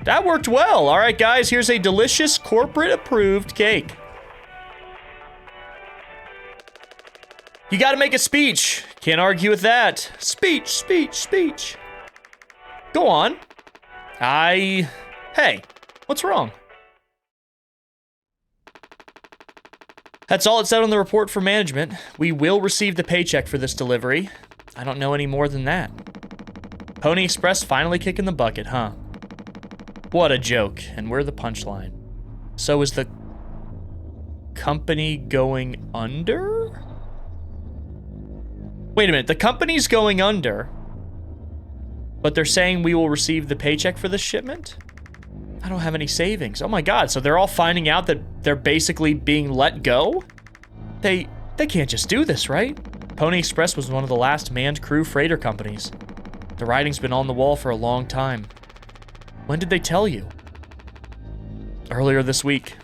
That worked well. All right, guys, here's a delicious corporate-approved cake. You gotta make a speech. Can't argue with that. Speech, speech, speech. Go on. Hey, what's wrong? That's all it said on the report for management. We will receive the paycheck for this delivery. I don't know any more than that. Pony Express finally kicking the bucket, huh? What a joke, and we're the punchline. So is the company going under? Wait a minute, the company's going under, but they're saying we will receive the paycheck for this shipment? I don't have any savings. Oh my God, so they're all finding out that they're basically being let go? They can't just do this, right? Pony Express was one of the last manned crew freighter companies. The writing's been on the wall for a long time. When did they tell you? Earlier this week.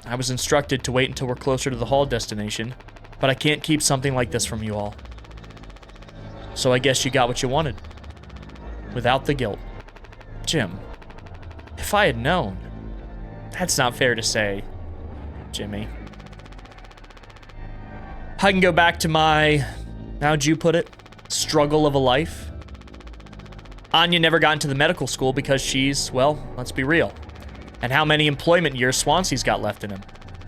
I was instructed to wait until we're closer to the haul destination, but I can't keep something like this from you all. So I guess you got what you wanted. Without the guilt. Jim, if I had known. That's not fair to say, Jimmy. I can go back to my, how'd you put it? Struggle of a life. Anya never got into the medical school because she's, well, let's be real. And how many employment years Swansea's got left in him?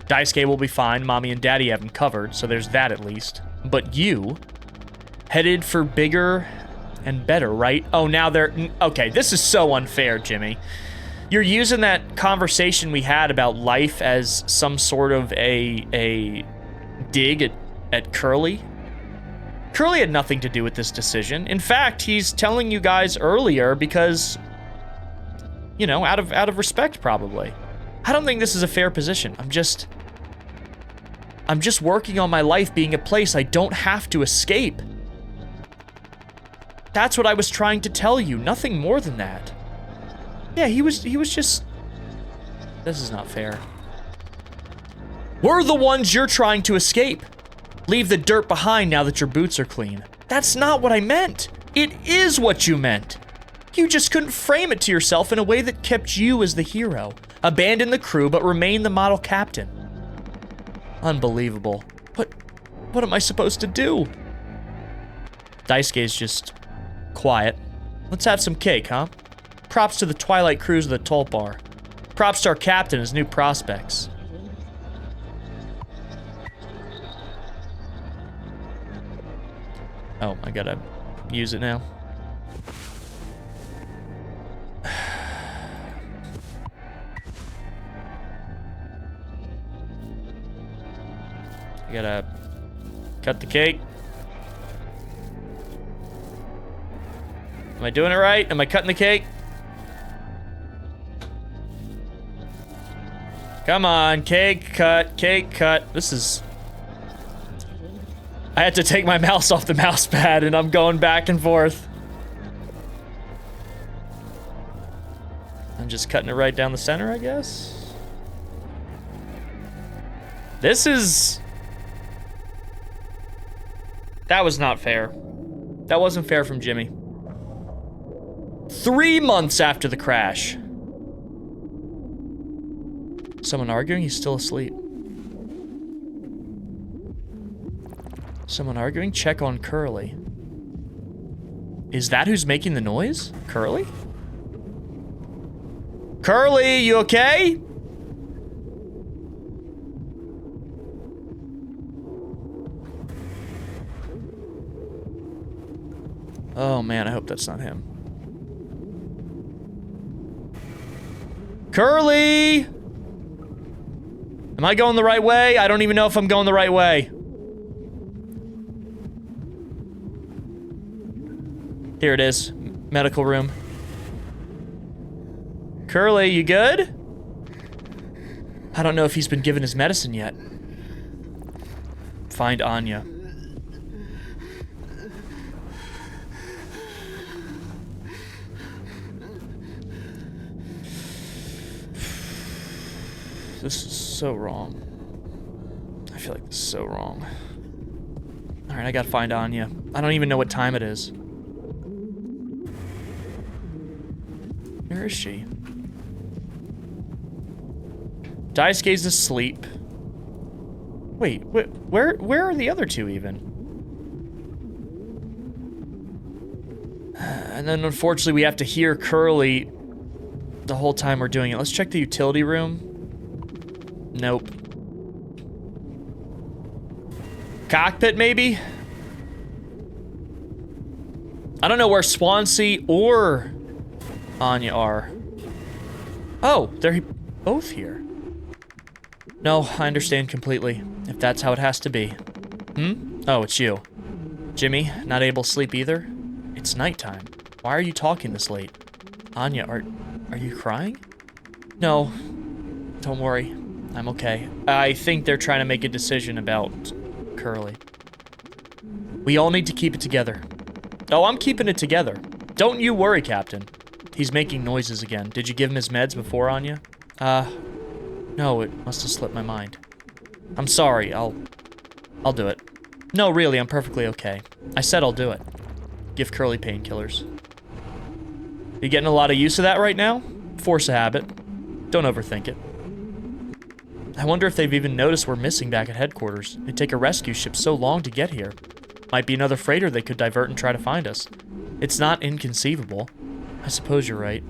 Daisuke will be fine, Mommy and Daddy have him covered, so there's that at least. But you, headed for bigger and better, right? Oh, now they're, okay, this is so unfair, Jimmy. You're using that conversation we had about life as some sort of a dig at Curly. Curly had nothing to do with this decision. In fact, he's telling you guys earlier because, you know, out of respect, probably. I don't think this is a fair position. I'm just working on my life being a place I don't have to escape. That's what I was trying to tell you, nothing more than that. Yeah, he was just... This is not fair. We're the ones you're trying to escape. Leave the dirt behind now that your boots are clean. That's not what I meant. It is what you meant. You just couldn't frame it to yourself in a way that kept you as the hero. Abandon the crew, but remain the model captain. Unbelievable. What am I supposed to do? Daisuke's just quiet. Let's have some cake, huh? Props to the Twilight crews of the Tulp Bar. Props to our captain and his new prospects. Oh, I gotta use it now. I gotta cut the cake. Am I doing it right? Am I cutting the cake? Come on, cake cut, cake cut. This is... I had to take my mouse off the mouse pad and I'm going back and forth. I'm just cutting it right down the center, I guess. This is... That was not fair. That wasn't fair from Jimmy. 3 months after the crash. Someone arguing? He's still asleep. Someone arguing? Check on Curly. Is that who's making the noise? Curly? Curly, you okay? Oh man, I hope that's not him. Curly! Am I going the right way? I don't even know if I'm going the right way. Here it is. Medical room. Curly, you good? I don't know if he's been given his medicine yet. Find Anya. This is so wrong. I feel like this is so wrong. Alright, I gotta find Anya. I don't even know what time it is. Where is she? Daisuke's asleep. Wait, where are the other two even? And then unfortunately we have to hear Curly the whole time we're doing it. Let's check the utility room. Nope. Cockpit, maybe? I don't know where Swansea or Anya are. Oh, they're both here. No, I understand completely. If that's how it has to be. Hmm? Oh, it's you. Jimmy, not able to sleep either? It's nighttime. Why are you talking this late? Anya, are you crying? No. Don't worry. I'm okay. I think they're trying to make a decision about Curly. We all need to keep it together. Oh, I'm keeping it together. Don't you worry, Captain. He's making noises again. Did you give him his meds before, Anya? No, it must have slipped my mind. I'm sorry, I'll do it. No, really, I'm perfectly okay. I said I'll do it. Give Curly painkillers. You getting a lot of use of that right now? Force a habit. Don't overthink it. I wonder if they've even noticed we're missing back at headquarters. It'd take a rescue ship so long to get here. Might be another freighter they could divert and try to find us. It's not inconceivable. I suppose you're right.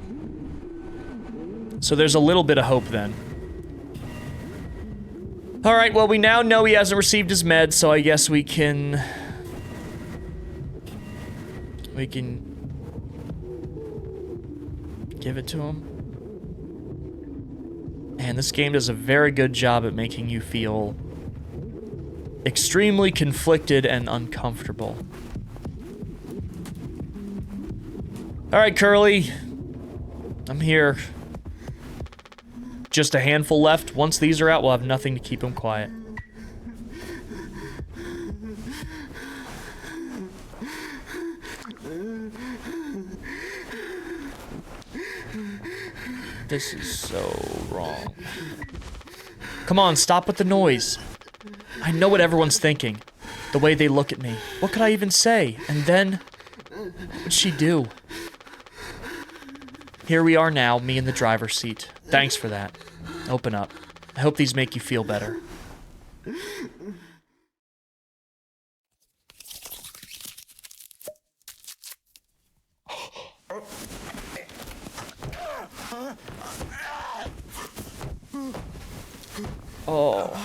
So there's a little bit of hope then. Alright, well we now know he hasn't received his meds, so I guess we can give it to him. And this game does a very good job at making you feel extremely conflicted and uncomfortable. Alright, Curly. I'm here. Just a handful left. Once these are out, we'll have nothing to keep him quiet. This is so wrong. Come on, stop with the noise. I know what everyone's thinking. The way they look at me. What could I even say? And then, what'd she do? Here we are now, me in the driver's seat. Thanks for that. Open up. I hope these make you feel better. Oh.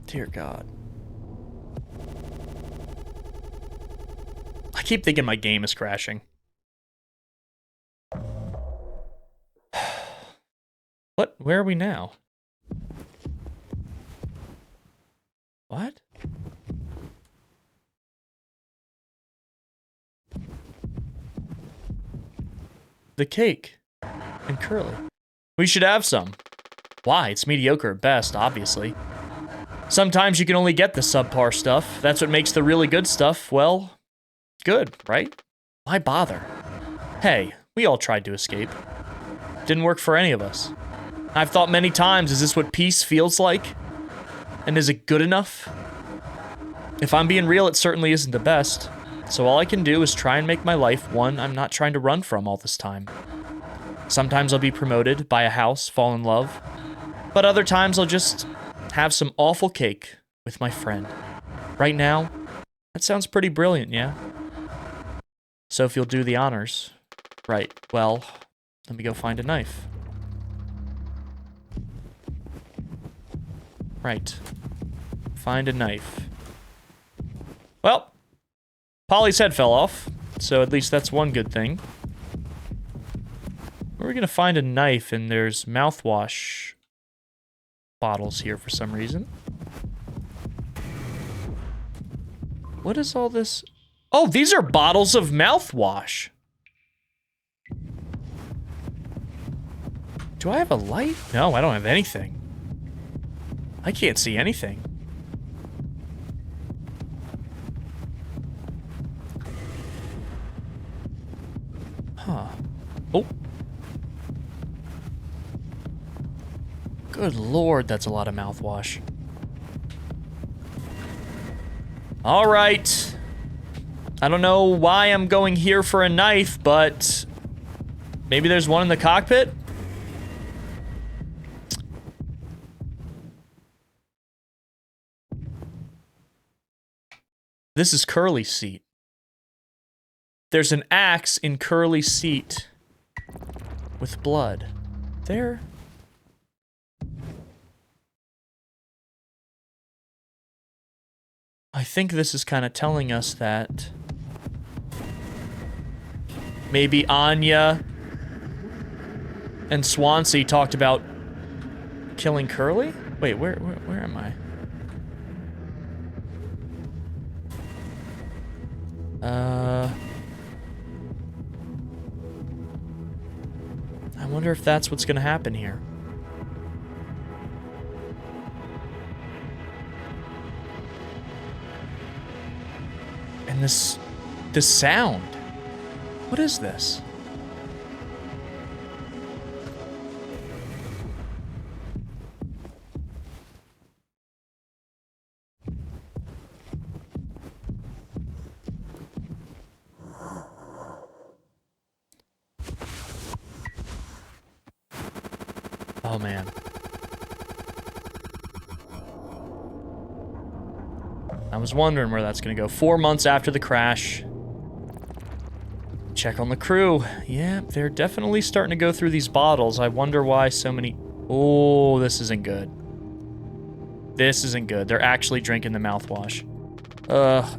Dear God. I keep thinking my game is crashing. What? Where are we now? What? The cake. And Curly. We should have some. Why? It's mediocre at best, obviously. Sometimes you can only get the subpar stuff. That's what makes the really good stuff, well, good, right? Why bother? Hey, we all tried to escape. Didn't work for any of us. I've thought many times, is this what peace feels like? And is it good enough? If I'm being real, it certainly isn't the best. So all I can do is try and make my life one I'm not trying to run from all this time. Sometimes I'll be promoted, buy a house, fall in love. But other times I'll just have some awful cake with my friend. Right now, that sounds pretty brilliant, yeah? So if you'll do the honors. Right, well, let me go find a knife. Right. Find a knife. Well, Polly's head fell off, so at least that's one good thing. We're gonna find a knife, and there's mouthwash bottles here for some reason. What is all this? Oh, these are bottles of mouthwash. Do I have a light? No, I don't have anything. I can't see anything. Huh. Oh. Good lord, that's a lot of mouthwash. All right. I don't know why I'm going here for a knife, but maybe there's one in the cockpit? This is Curly's seat. There's an axe in Curly's seat with blood. There. I think this is kind of telling us that maybe Anya and Swansea talked about killing Curly? Wait, where am I? I wonder if that's what's gonna happen here. And this sound. What is this? Oh man. I was wondering where that's gonna go. 4 months after the crash. Check on the crew. Yeah, they're definitely starting to go through these bottles. I wonder why so many... Oh, this isn't good. This isn't good. They're actually drinking the mouthwash.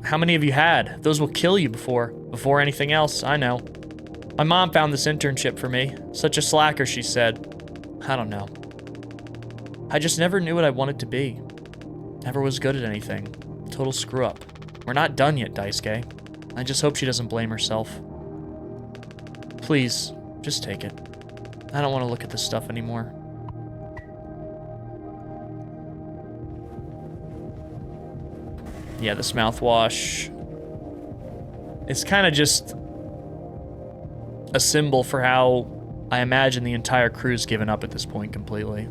How many have you had? Those will kill you before anything else, I know. My mom found this internship for me. Such a slacker, she said. I don't know. I just never knew what I wanted to be. Never was good at anything. Total screw up. We're not done yet, Daisuke. I just hope she doesn't blame herself. Please, just take it. I don't want to look at this stuff anymore. Yeah, this mouthwash is kind of just a symbol for how I imagine the entire crew's given up at this point completely.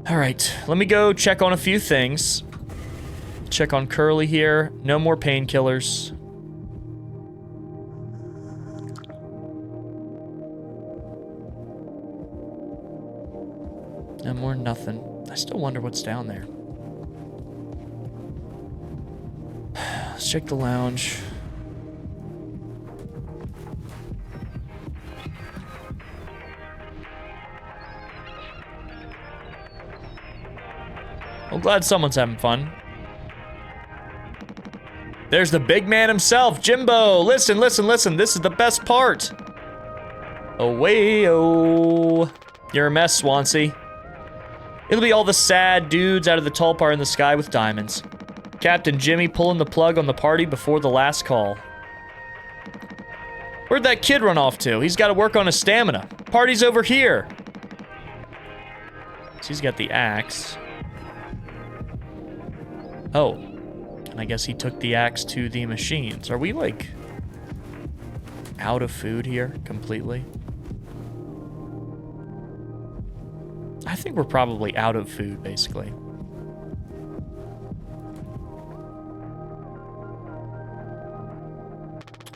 Alright, let me go check on a few things. Check on Curly here. No more painkillers. No more nothing. I still wonder what's down there. Let's check the lounge. I'm glad someone's having fun. There's the big man himself, Jimbo. Listen, listen, listen. This is the best part. Away-o. You're a mess, Swansea. It'll be all the sad dudes out of the Tulpar in the sky with diamonds. Captain Jimmy pulling the plug on the party before the last call. Where'd that kid run off to? He's got to work on his stamina. Party's over here. So he's got the axe. Oh. And I guess he took the axe to the machines. Are we, like, out of food here completely? I think we're probably out of food, basically.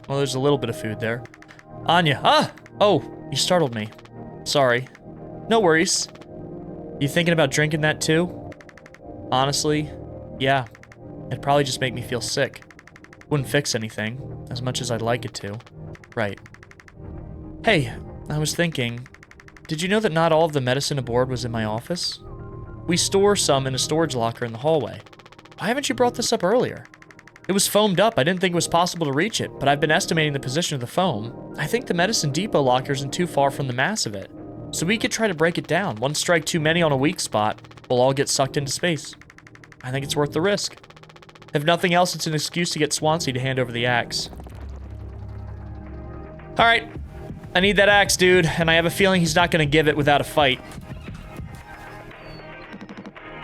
Well, there's a little bit of food there. Anya. Ah! Oh, you startled me. Sorry. No worries. You thinking about drinking that too? Honestly, yeah. It'd probably just make me feel sick. Wouldn't fix anything, as much as I'd like it to. Right. Hey, I was thinking, did you know that not all of the medicine aboard was in my office? We store some in a storage locker in the hallway. Why haven't you brought this up earlier? It was foamed up. I didn't think it was possible to reach it, but I've been estimating the position of the foam. I think the medicine depot locker isn't too far from the mass of it. So we could try to break it down. One strike too many on a weak spot. We'll all get sucked into space. I think it's worth the risk. If nothing else, it's an excuse to get Swansea to hand over the axe. All right. I need that axe, dude, and I have a feeling he's not going to give it without a fight.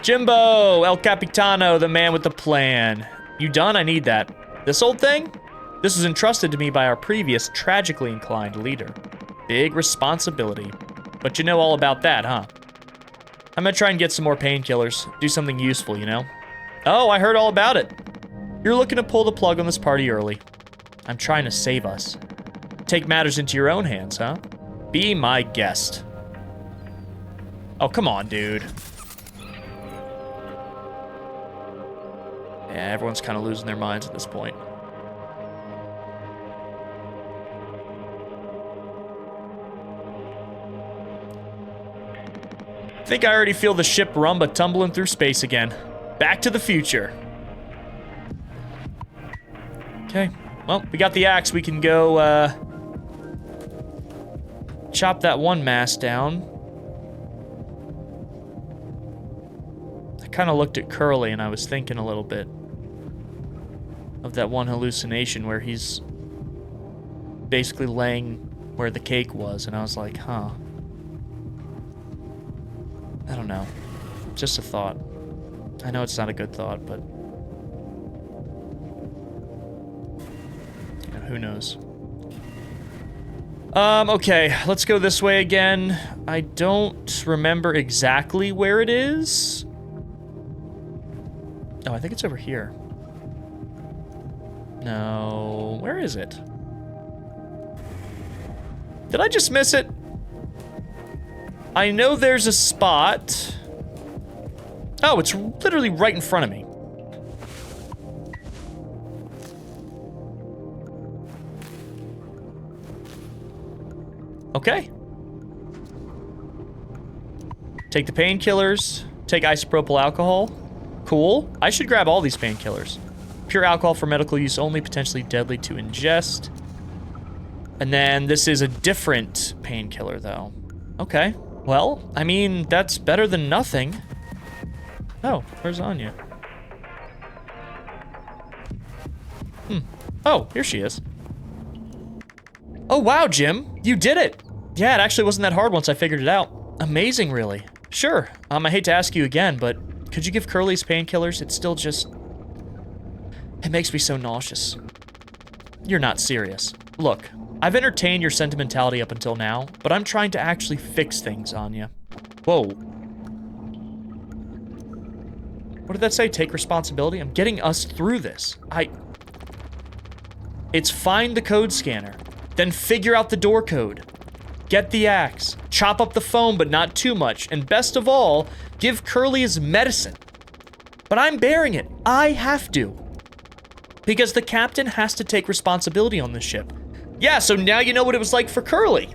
Jimbo, El Capitano, the man with the plan. You done? I need that. This old thing? This was entrusted to me by our previous tragically inclined leader. Big responsibility. But you know all about that, huh? I'm gonna try and get some more painkillers. Do something useful, you know? Oh, I heard all about it. You're looking to pull the plug on this party early. I'm trying to save us. Take matters into your own hands, huh? Be my guest. Oh, come on, dude. Yeah, everyone's kind of losing their minds at this point. I think I already feel the ship rumba tumbling through space again. Back to the future. Okay, well, we got the axe. We can go, chop that one mast down. I kind of looked at Curly and I was thinking a little bit of that one hallucination where he's basically laying where the cake was, and I was like, huh. I don't know. Just a thought. I know it's not a good thought, but you know, who knows? Okay, let's go this way again. I don't remember exactly where it is. Oh, I think it's over here. No, where is it? Did I just miss it? I know there's a spot. Oh, it's literally right in front of me. Okay. Take the painkillers. Take isopropyl alcohol. Cool. I should grab all these painkillers. Pure alcohol for medical use only, potentially deadly to ingest. And then this is a different painkiller, though. Okay. Well, I mean, that's better than nothing. Oh, where's Anya? Oh, here she is. Oh, wow, Jim. You did it. Yeah, it actually wasn't that hard once I figured it out. Amazing, really. Sure. I hate to ask you again, but could you give Curly's painkillers? It's still just... It makes me so nauseous. You're not serious. Look, I've entertained your sentimentality up until now, but I'm trying to actually fix things, Anya. Whoa. What did that say? Take responsibility? I'm getting us through this. It's find the code scanner, then figure out the door code. Get the axe, chop up the foam, but not too much, and best of all, give Curly his medicine. But I'm bearing it. I have to. Because the captain has to take responsibility on this ship. Yeah, so now you know what it was like for Curly.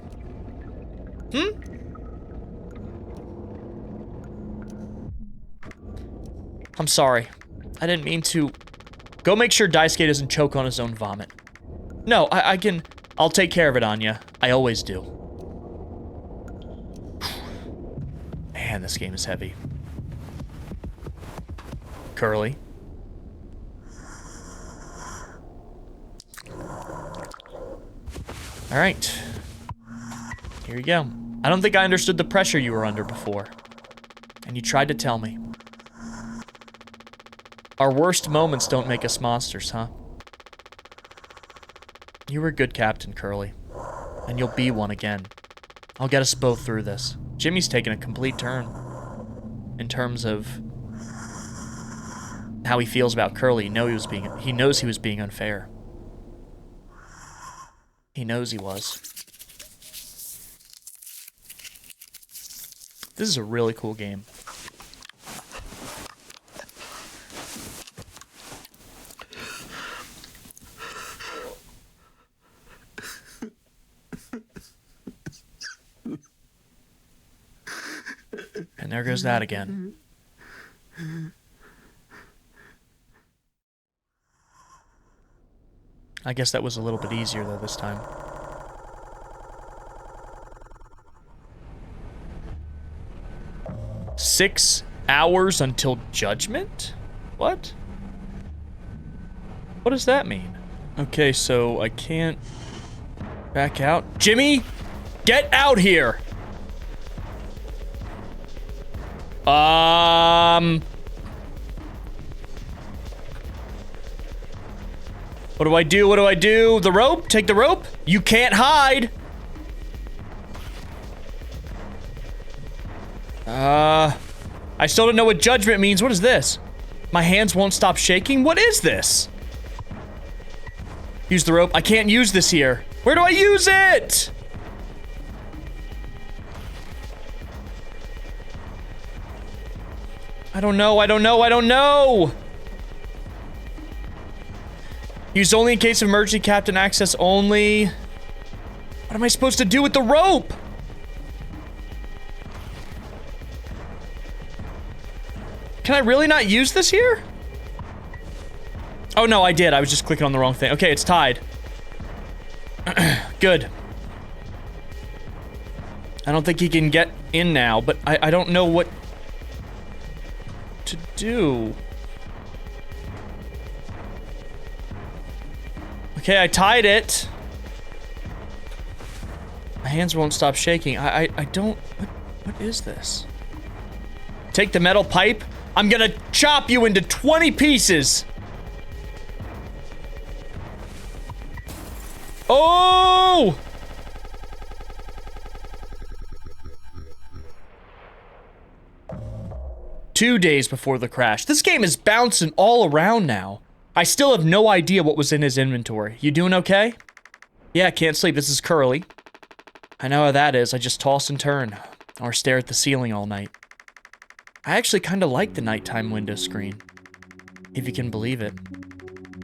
I'm sorry. I didn't mean to. Go make sure Daisuke doesn't choke on his own vomit. No, I can... I'll take care of it, Anya. I always do. Man, this game is heavy. Curly. All right. Here you go. I don't think I understood the pressure you were under before. And you tried to tell me. Our worst moments don't make us monsters, huh? You were a good captain, Curly. And you'll be one again. I'll get us both through this. Jimmy's taken a complete turn. In terms of how he feels about Curly. He knows he was being unfair. He knows he was. This is a really cool game. And there goes that again. I guess that was a little bit easier though this time. "6 hours until judgment? What? What does that mean?" Okay, so I can't back out. Jimmy, get out here! What do I do? What do I do? The rope? Take the rope? You can't hide! I still don't know what judgment means. What is this? My hands won't stop shaking? What is this? Use the rope. I can't use this here. Where do I use it? I don't know. I don't know. I don't know. Used only in case of emergency, captain access only. What am I supposed to do with the rope? Can I really not use this here? Oh no, I did. I was just clicking on the wrong thing. Okay, it's tied. Good. I don't think he can get in now, but I don't know what to do. Okay, I tied it. My hands won't stop shaking. I don't... What is this? Take the metal pipe. I'm gonna chop you into 20 pieces. Oh! Two days before the crash. This game is bouncing all around now. I still have no idea what was in his inventory. You doing okay? Yeah, can't sleep. This is Curly. I know how that is. I just toss and turn. Or stare at the ceiling all night. I actually kind of like the nighttime window screen. If you can believe it.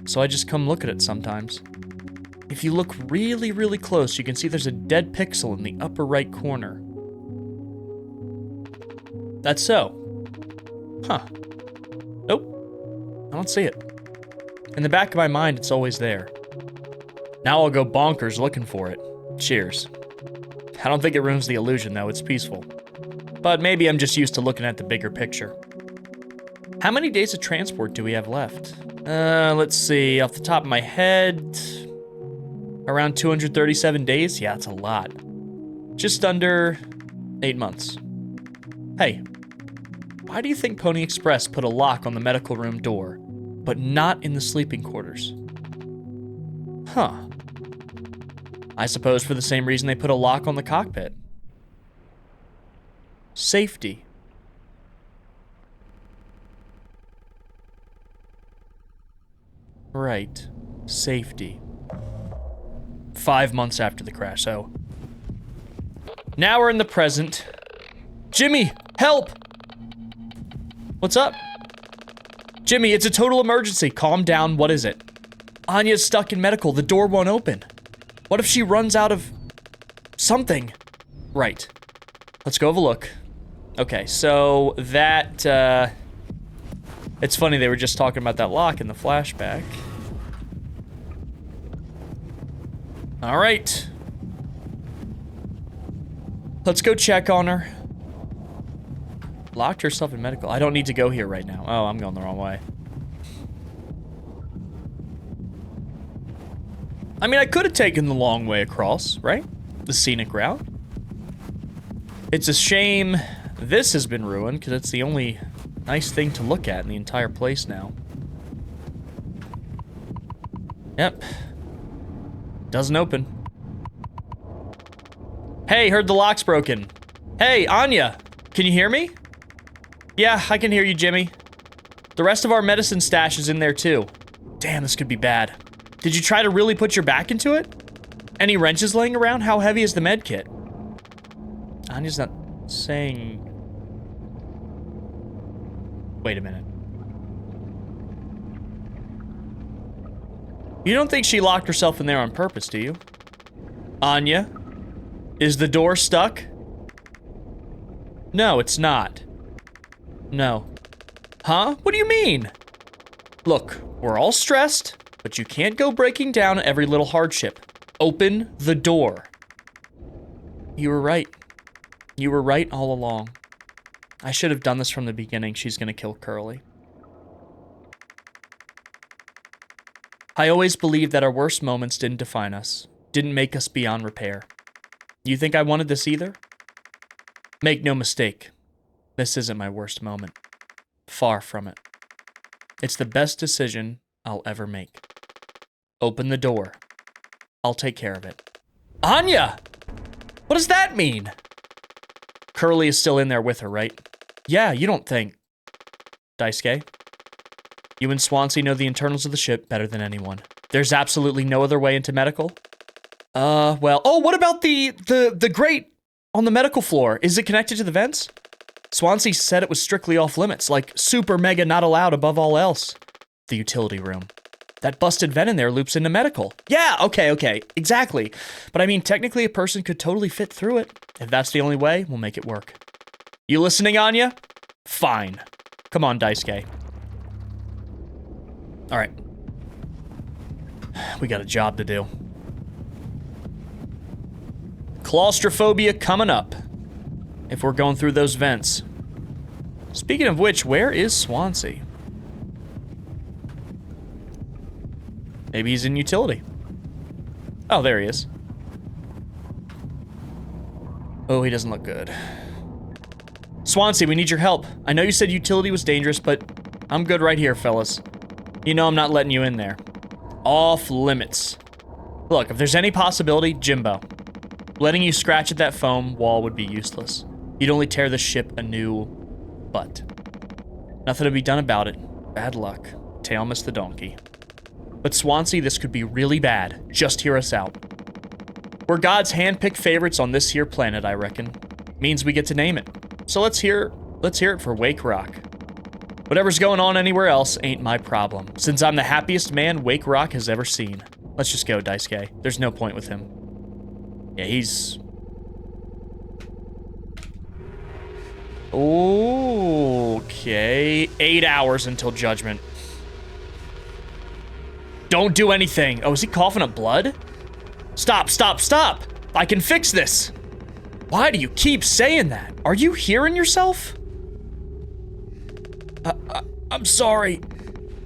So I just come look at it sometimes. If you look really, really close, you can see there's a dead pixel in the upper right corner. That's so. Huh. Nope. I don't see it. In the back of my mind, it's always there. Now I'll go bonkers looking for it. Cheers. I don't think it ruins the illusion, though. It's peaceful. But maybe I'm just used to looking at the bigger picture. How many days of transport do we have left? Let's see. Off the top of my head... Around 237 days? Yeah, that's a lot. Just under 8 months. Hey, why do you think Pony Express put a lock on the medical room door, but not in the sleeping quarters? Huh. I suppose for the same reason they put a lock on the cockpit. Safety. Right. Safety. 5 months after the crash, so... Now we're in the present. Jimmy, help! What's up? Jimmy, it's a total emergency. Calm down, what is it? Anya's stuck in medical, the door won't open. What if she runs out of... something? Right. Let's go have a look. Okay, so that, It's funny, they were just talking about that lock in the flashback. All right. Let's go check on her. Locked herself in medical. I don't need to go here right now. Oh, I'm going the wrong way. I mean, I could have taken the long way across, right? The scenic route. It's a shame this has been ruined, because it's the only nice thing to look at in the entire place now. Yep. Doesn't open. Hey, heard the lock's broken. Hey, Anya, can you hear me? Yeah, I can hear you, Jimmy. The rest of our medicine stash is in there too. Damn, this could be bad. Did you try to really put your back into it? Any wrenches laying around? How heavy is the med kit? Anya's not saying... Wait a minute. You don't think she locked herself in there on purpose, do you? Anya? Is the door stuck? No, it's not. No. Huh? What do you mean? Look, we're all stressed, but you can't go breaking down every little hardship. Open the door. You were right. You were right all along. I should have done this from the beginning. She's gonna kill Curly. I always believed that our worst moments didn't define us, didn't make us beyond repair. You think I wanted this either? Make no mistake, this isn't my worst moment. Far from it. It's the best decision I'll ever make. Open the door. I'll take care of it. Anya! What does that mean? Curly is still in there with her, right? Yeah, you don't think. Daisuke? You and Swansea know the internals of the ship better than anyone. There's absolutely no other way into medical? Well, oh, what about the grate on the medical floor? Is it connected to the vents? Swansea said it was strictly off limits, like super mega not allowed above all else. The utility room. That busted vent in there loops into medical. Yeah, okay, exactly. But I mean, technically a person could totally fit through it. If that's the only way, we'll make it work. You listening, Anya? Fine. Come on, Daisuke. All right. We got a job to do. Claustrophobia coming up. If we're going through those vents. Speaking of which, where is Swansea? Maybe he's in utility. Oh, there he is. Oh, he doesn't look good. Swansea, we need your help. I know you said utility was dangerous, but I'm good right here, fellas. You know I'm not letting you in there. Off limits. Look, if there's any possibility, Jimbo. Letting you scratch at that foam wall would be useless. You'd only tear the ship a new butt. Nothing to be done about it. Bad luck. Tail missed the donkey. But Swansea, this could be really bad. Just hear us out. We're God's hand-picked favorites on this here planet, I reckon. Means we get to name it. So let's hear it for Wake Rock. Whatever's going on anywhere else ain't my problem, since I'm the happiest man Wake Rock has ever seen. Let's just go, Daisuke. There's no point with him. Yeah, he's... Okay. 8 hours until judgment. Don't do anything. Oh, is he coughing up blood? Stop. I can fix this. Why do you keep saying that? Are you hearing yourself? I'm sorry.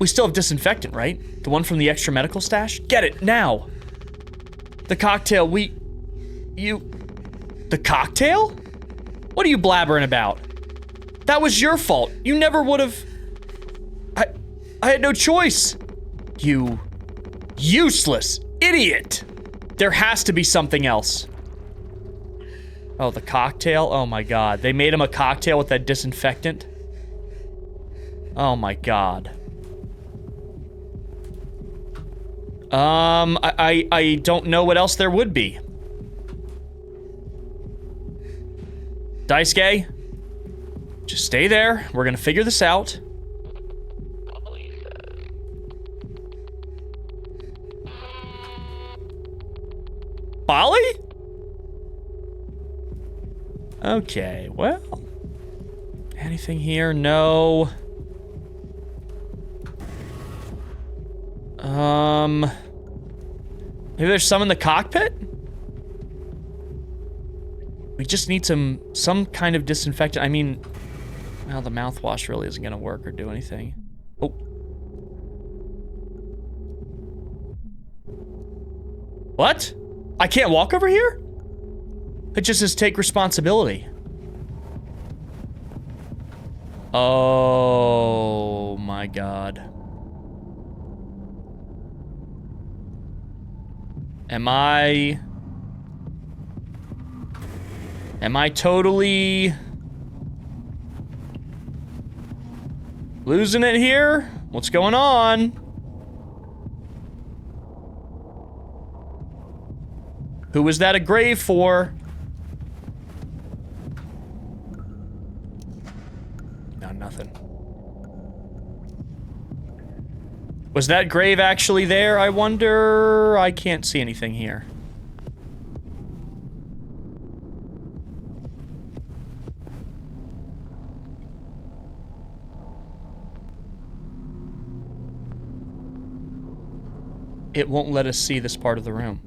We still have disinfectant, right? The one from the extra medical stash? Get it, now. The cocktail, The cocktail? What are you blabbering about? That was your fault. You never would have... I had no choice. You useless idiot. There has to be something else. Oh, the cocktail? Oh my god. They made him a cocktail with that disinfectant? Oh my god. I don't know what else there would be. Daisuke? Just stay there. We're gonna figure this out. Polly? Okay, well. Anything here? No. Maybe there's some in the cockpit? We just need some kind of disinfectant. I mean, Well, the mouthwash really isn't gonna work or do anything. Oh. What? I can't walk over here? It just says take responsibility. Oh my god. Am I totally losing it here? What's going on? Who was that a grave for? No, nothing. Was that grave actually there, I wonder? I can't see anything here. It won't let us see this part of the room.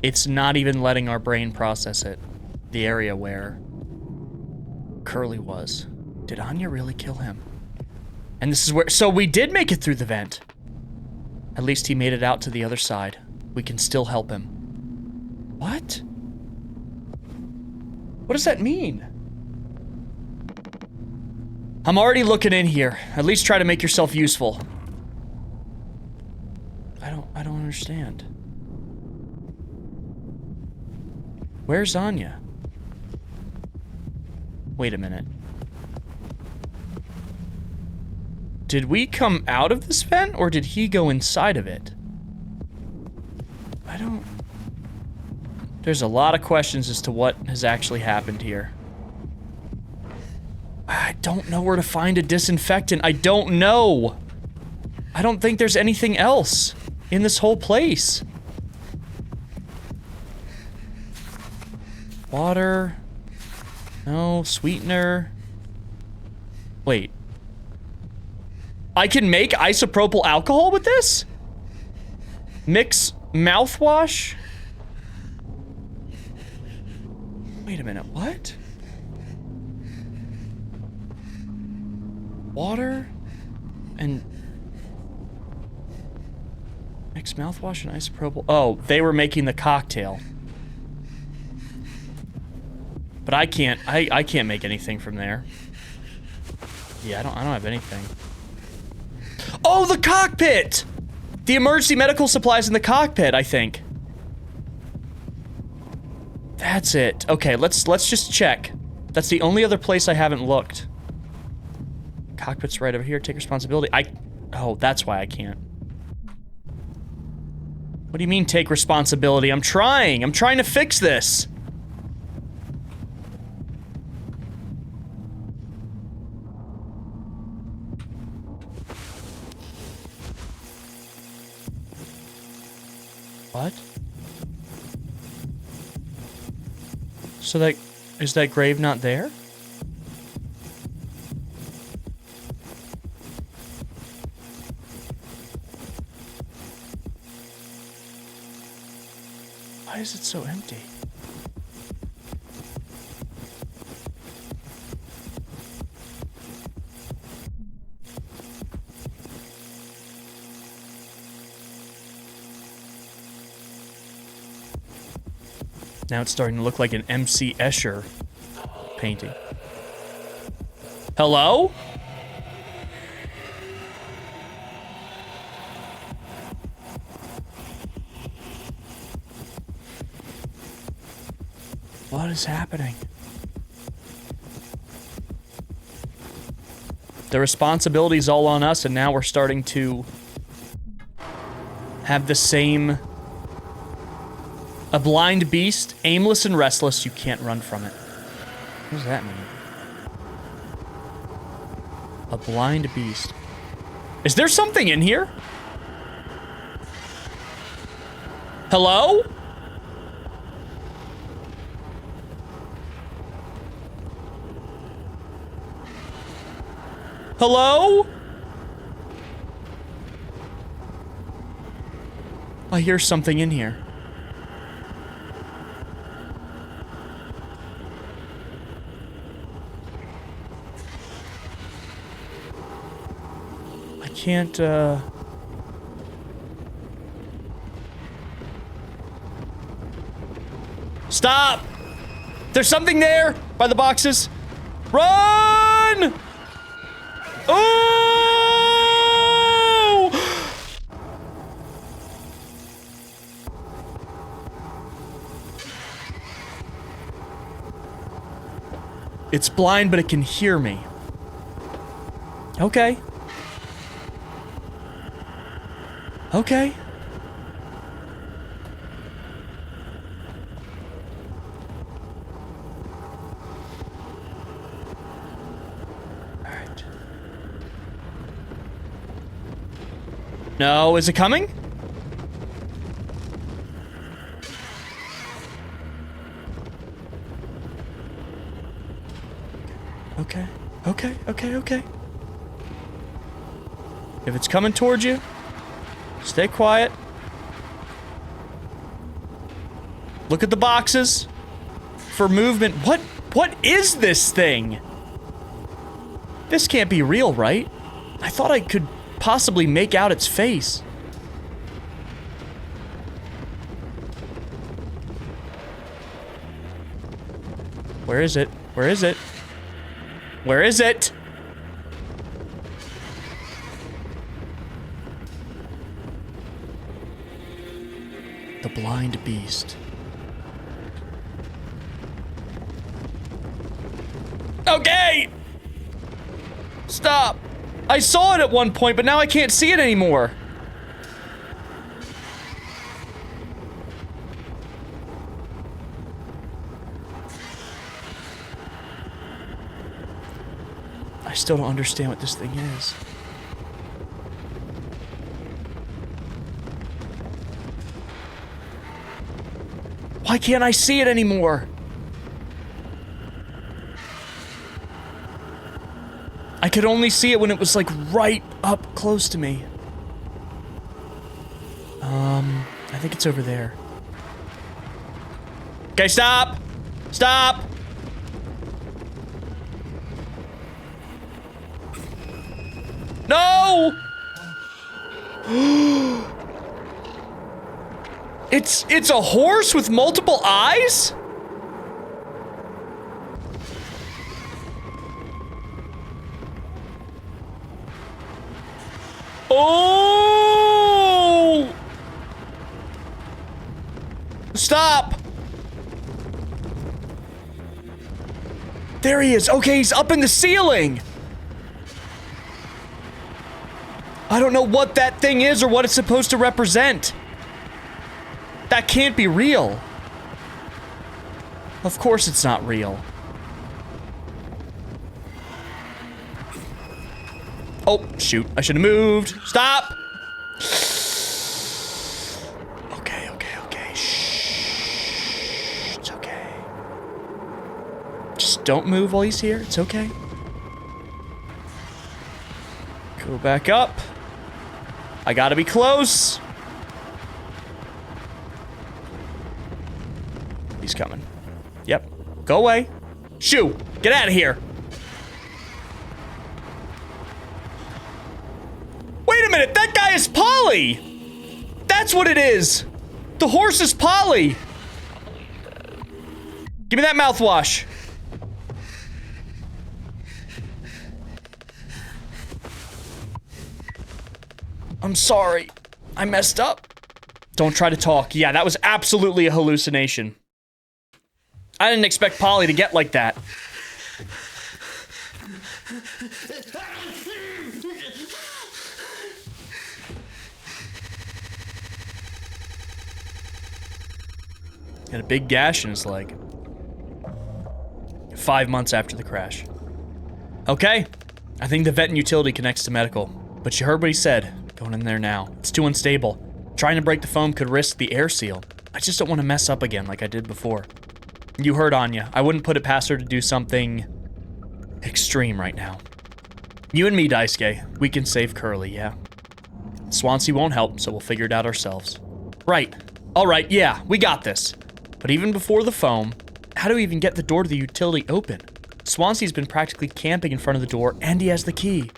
It's not even letting our brain process it. The area where Curly was. Did Anya really kill him? And this is where... So we did make it through the vent. At least he made it out to the other side. We can still help him. What? What does that mean? I'm already looking in here. At least try to make yourself useful. I don't understand. Where's Anya? Wait a minute. Did we come out of this vent, or did he go inside of it? I don't... There's a lot of questions as to what has actually happened here. I don't know where to find a disinfectant. I don't know. I don't think there's anything else in this whole place. Water. No, sweetener. Wait. I can make isopropyl alcohol with this? Mix mouthwash? Wait a minute, what? Water and mix mouthwash and isopropyl. Oh, they were making the cocktail. But I can't make anything from there. Yeah, I don't have anything. Oh, the cockpit! The emergency medical supplies in the cockpit, I think. That's it. Okay, let's just check. That's the only other place I haven't looked. Cockpit's right over here. Take responsibility. Oh, that's why I can't. What do you mean take responsibility? I'm trying to fix this. What? So is that grave not there? Why is it so empty? Now it's starting to look like an MC Escher painting. Hello? What is happening? The responsibility's all on us, and now we're starting to have the same... A blind beast, aimless and restless, you can't run from it. What does that mean? A blind beast. Is there something in here? Hello? Hello? I hear something in here. can't, Stop! There's something there by the boxes. Run! Oh! It's blind, but it can hear me. Okay. Okay. Alright. No, is it coming? Okay, okay, okay, okay. If it's coming towards you, stay quiet. Look at the boxes for movement. What is this thing? This can't be real, right? I thought I could possibly make out its face. Where is it? Where is it? Where is it? The blind beast. Okay! Stop! I saw it at one point, but now I can't see it anymore. I still don't understand what this thing is. Why can't I see it anymore? I could only see it when it was like right up close to me. I think it's over there. Okay, stop! Stop! No! It's a horse with multiple eyes? Oh! Stop! There he is. Okay, he's up in the ceiling. I don't know what that thing is or what it's supposed to represent. That can't be real. Of course it's not real. Oh, shoot. I should have moved. Stop! Okay, okay, okay. Shh. It's okay. Just don't move while he's here. It's okay. Go back up. I gotta be close. He's coming. Yep. Go away. Shoo! Get out of here! Wait a minute! That guy is Polly! That's what it is! The horse is Polly! Give me that mouthwash. I'm sorry. I messed up. Don't try to talk. Yeah, that was absolutely a hallucination. I didn't expect Polly to get like that. Got a big gash in his leg. 5 months after the crash. Okay, I think the vet and utility connects to medical. But you heard what he said. Going in there now. It's too unstable. Trying to break the foam could risk the air seal. I just don't want to mess up again like I did before. You heard Anya. I wouldn't put it past her to do something extreme right now. You and me, Daisuke. We can save Curly, yeah. Swansea won't help, so we'll figure it out ourselves. Right. Alright, yeah, we got this. But even before the foam, how do we even get the door to the utility open? Swansea's been practically camping in front of the door, and he has the key.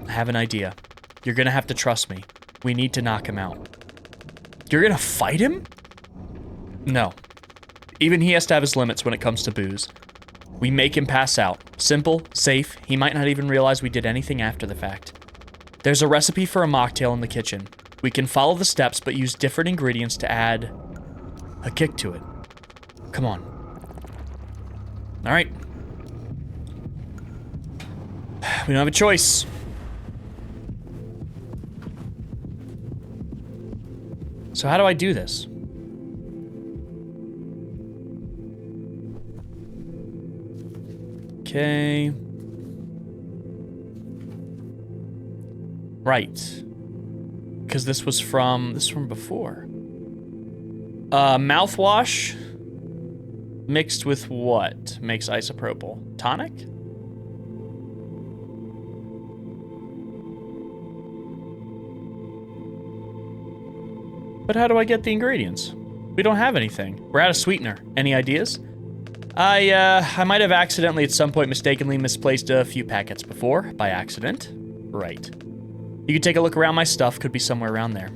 I have an idea. You're gonna have to trust me. We need to knock him out. You're gonna fight him? No. Even he has to have his limits when it comes to booze. We make him pass out. Simple, safe. He might not even realize we did anything after the fact. There's a recipe for a mocktail in the kitchen. We can follow the steps, but use different ingredients to add a kick to it. Come on. All right. We don't have a choice. So how do I do this? Okay. Right. Because this was from before. Mouthwash mixed with what? Makes isopropyl. Tonic? But how do I get the ingredients? We don't have anything. We're out of sweetener. Any ideas? I might have accidentally at some point mistakenly misplaced a few packets before, by accident. Right. You could take a look around my stuff, could be somewhere around there.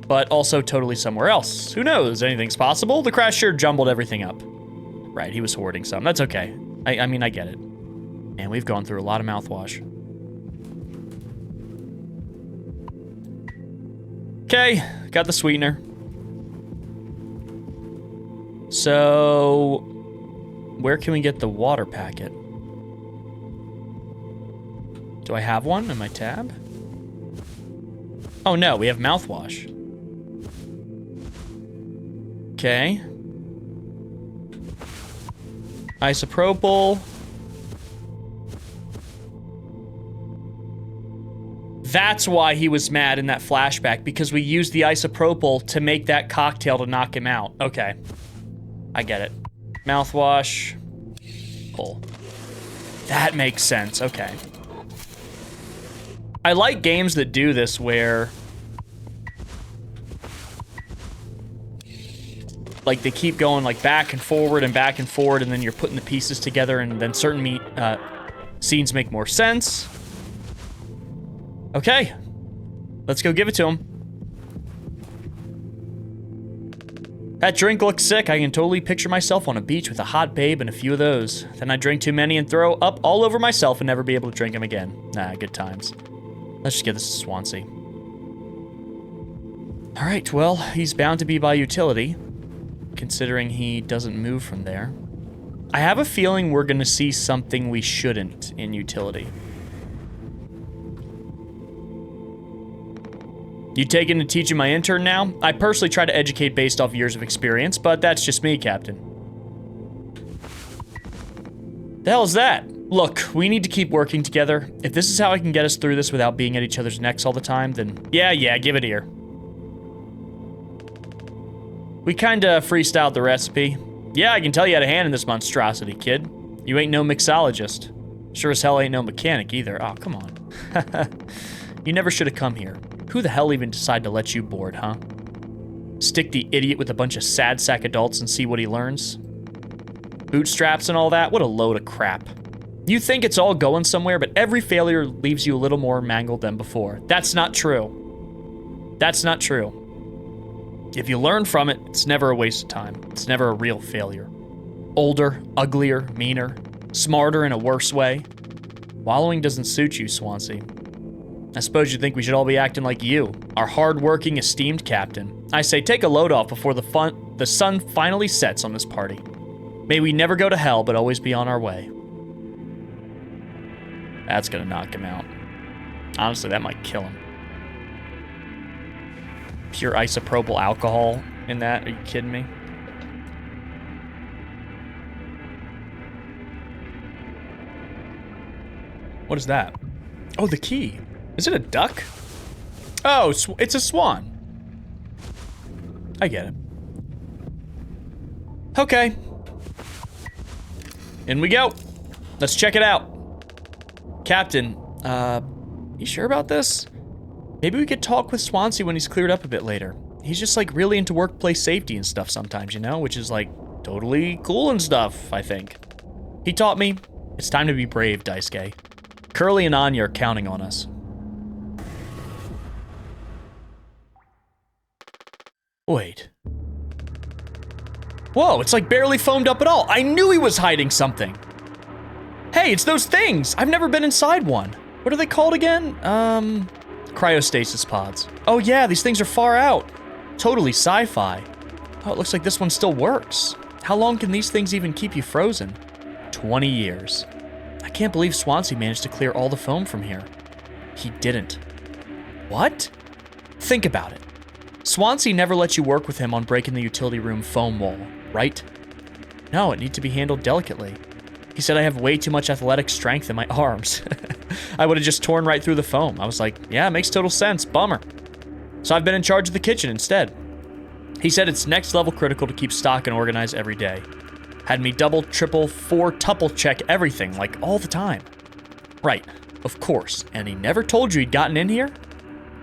But also totally somewhere else. Who knows? Anything's possible. The crash sure jumbled everything up. Right, he was hoarding some. That's okay. I mean, I get it. And we've gone through a lot of mouthwash. Okay, got the sweetener. So, where can we get the water packet? Do I have one in my tab? Oh no, we have mouthwash. Okay. Isopropyl. That's why he was mad in that flashback, because we used the isopropyl to make that cocktail to knock him out. Okay. I get it. Mouthwash. Pull. That makes sense. Okay. I like games that do this where, like, they keep going like back and forward, and then you're putting the pieces together, and then certain scenes make more sense. Okay, let's go give it to him. That drink looks sick. I can totally picture myself on a beach with a hot babe and a few of those. Then I drink too many and throw up all over myself and never be able to drink them again. Nah, good times. Let's just get this to Swansea. All right, well, he's bound to be by utility, considering he doesn't move from there. I have a feeling we're gonna see something we shouldn't in utility. You taking to teaching my intern now? I personally try to educate based off years of experience, but that's just me, Captain. The hell is that? Look, we need to keep working together. If this is how I can get us through this without being at each other's necks all the time, then yeah, give it here. We kinda freestyled the recipe. Yeah, I can tell you had a hand in this monstrosity, kid. You ain't no mixologist. Sure as hell ain't no mechanic either. Oh, come on. You never should have come here. Who the hell even decided to let you board, huh? Stick the idiot with a bunch of sad sack adults and see what he learns? Bootstraps and all that? What a load of crap. You think it's all going somewhere, but every failure leaves you a little more mangled than before. That's not true. That's not true. If you learn from it, it's never a waste of time. It's never a real failure. Older, uglier, meaner, smarter in a worse way. Wallowing doesn't suit you, Swansea. I suppose you think we should all be acting like you, our hard-working, esteemed captain. I say take a load off before the sun finally sets on this party. May we never go to hell, but always be on our way. That's gonna knock him out. Honestly, that might kill him. Pure isopropyl alcohol in that? Are you kidding me? What is that? Oh, the key. Is it a duck? Oh, it's a swan. I get it. Okay. In we go. Let's check it out. Captain, you sure about this? Maybe we could talk with Swansea when he's cleared up a bit later. He's just like really into workplace safety and stuff sometimes, you know, which is like totally cool and stuff, I think. He taught me. It's time to be brave, Daisuke. Curly and Anya are counting on us. Wait. Whoa, it's like barely foamed up at all. I knew he was hiding something. Hey, it's those things. I've never been inside one. What are they called again? Cryostasis pods. Oh yeah, these things are far out. Totally sci-fi. Oh, it looks like this one still works. How long can these things even keep you frozen? 20 years. I can't believe Swansea managed to clear all the foam from here. He didn't. What? Think about it. Swansea never let you work with him on breaking the utility room foam wall, right? No, it needs to be handled delicately. He said I have way too much athletic strength in my arms. I would have just torn right through the foam. I was like, yeah, it makes total sense, bummer. So I've been in charge of the kitchen instead. He said it's next level critical to keep stock and organize every day. Had me double, triple, tuple check everything, like all the time. Right, of course. And he never told you he'd gotten in here?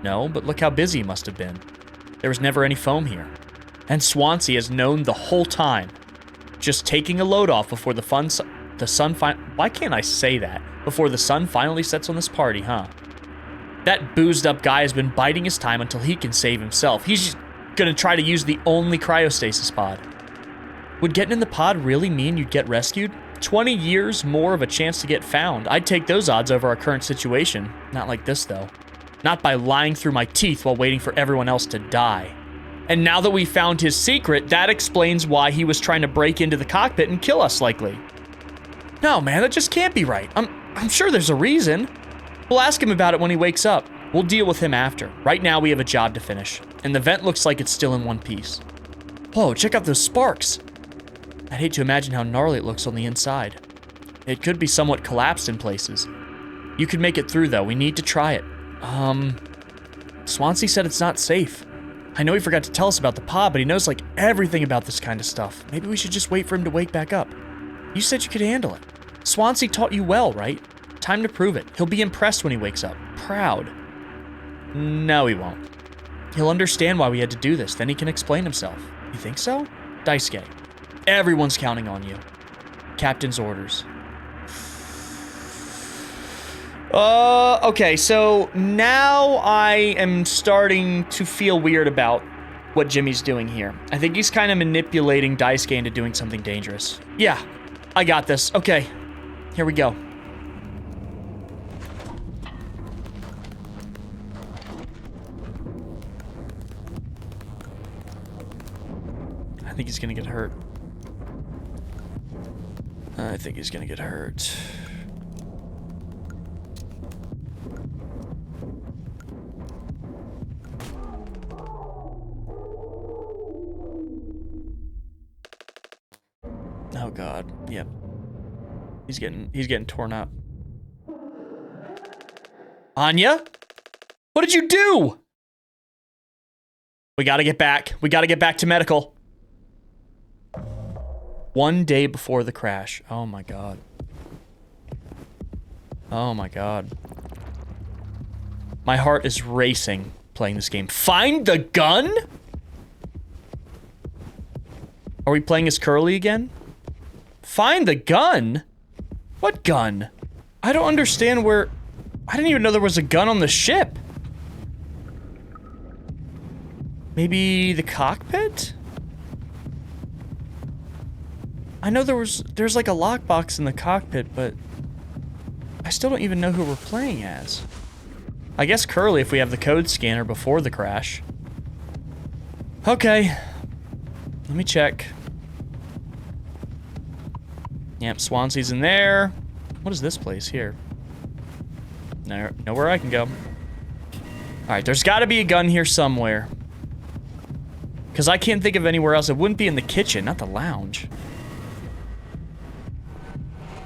No, but look how busy he must have been. There was never any foam here. And Swansea has known the whole time. Just taking a load off before why can't I say that? Before the sun finally sets on this party, huh? That boozed up guy has been biding his time until he can save himself. He's just gonna try to use the only cryostasis pod. Would getting in the pod really mean you'd get rescued? 20 years more of a chance to get found. I'd take those odds over our current situation. Not like this, though. Not by lying through my teeth while waiting for everyone else to die. And now that we found his secret, that explains why he was trying to break into the cockpit and kill us, likely. No, man, that just can't be right. I'm sure there's a reason. We'll ask him about it when he wakes up. We'll deal with him after. Right now, we have a job to finish. And the vent looks like it's still in one piece. Whoa, check out those sparks. I'd hate to imagine how gnarly it looks on the inside. It could be somewhat collapsed in places. You could make it through, though. We need to try it. Swansea said it's not safe. I know he forgot to tell us about the pod, but he knows, like, everything about this kind of stuff. Maybe we should just wait for him to wake back up. You said you could handle it. Swansea taught you well, right? Time to prove it. He'll be impressed when he wakes up. Proud. No, he won't. He'll understand why we had to do this, then he can explain himself. You think so? Daisuke, everyone's counting on you. Captain's orders. Okay, so now I am starting to feel weird about what Jimmy's doing here. I think he's kind of manipulating Daisuke into doing something dangerous. Yeah, I got this. Okay, here we go. I think he's gonna get hurt. I think he's gonna get hurt. Oh God, yep. He's getting torn up. Anya? What did you do? We gotta get back. We gotta get back to medical. 1 day before the crash. Oh my God. Oh my God. My heart is racing playing this game. Find the gun? Are we playing as Curly again? Find the gun? What gun? I don't understand where... I didn't even know there was a gun on the ship. Maybe the cockpit? I know there's like a lockbox in the cockpit, but I still don't even know who we're playing as. I guess Curly if we have the code scanner before the crash. Okay. Let me check. Yep, Swansea's in there. What is this place here? Nowhere I can go. Alright, there's gotta be a gun here somewhere. Because I can't think of anywhere else. It wouldn't be in the kitchen, not the lounge.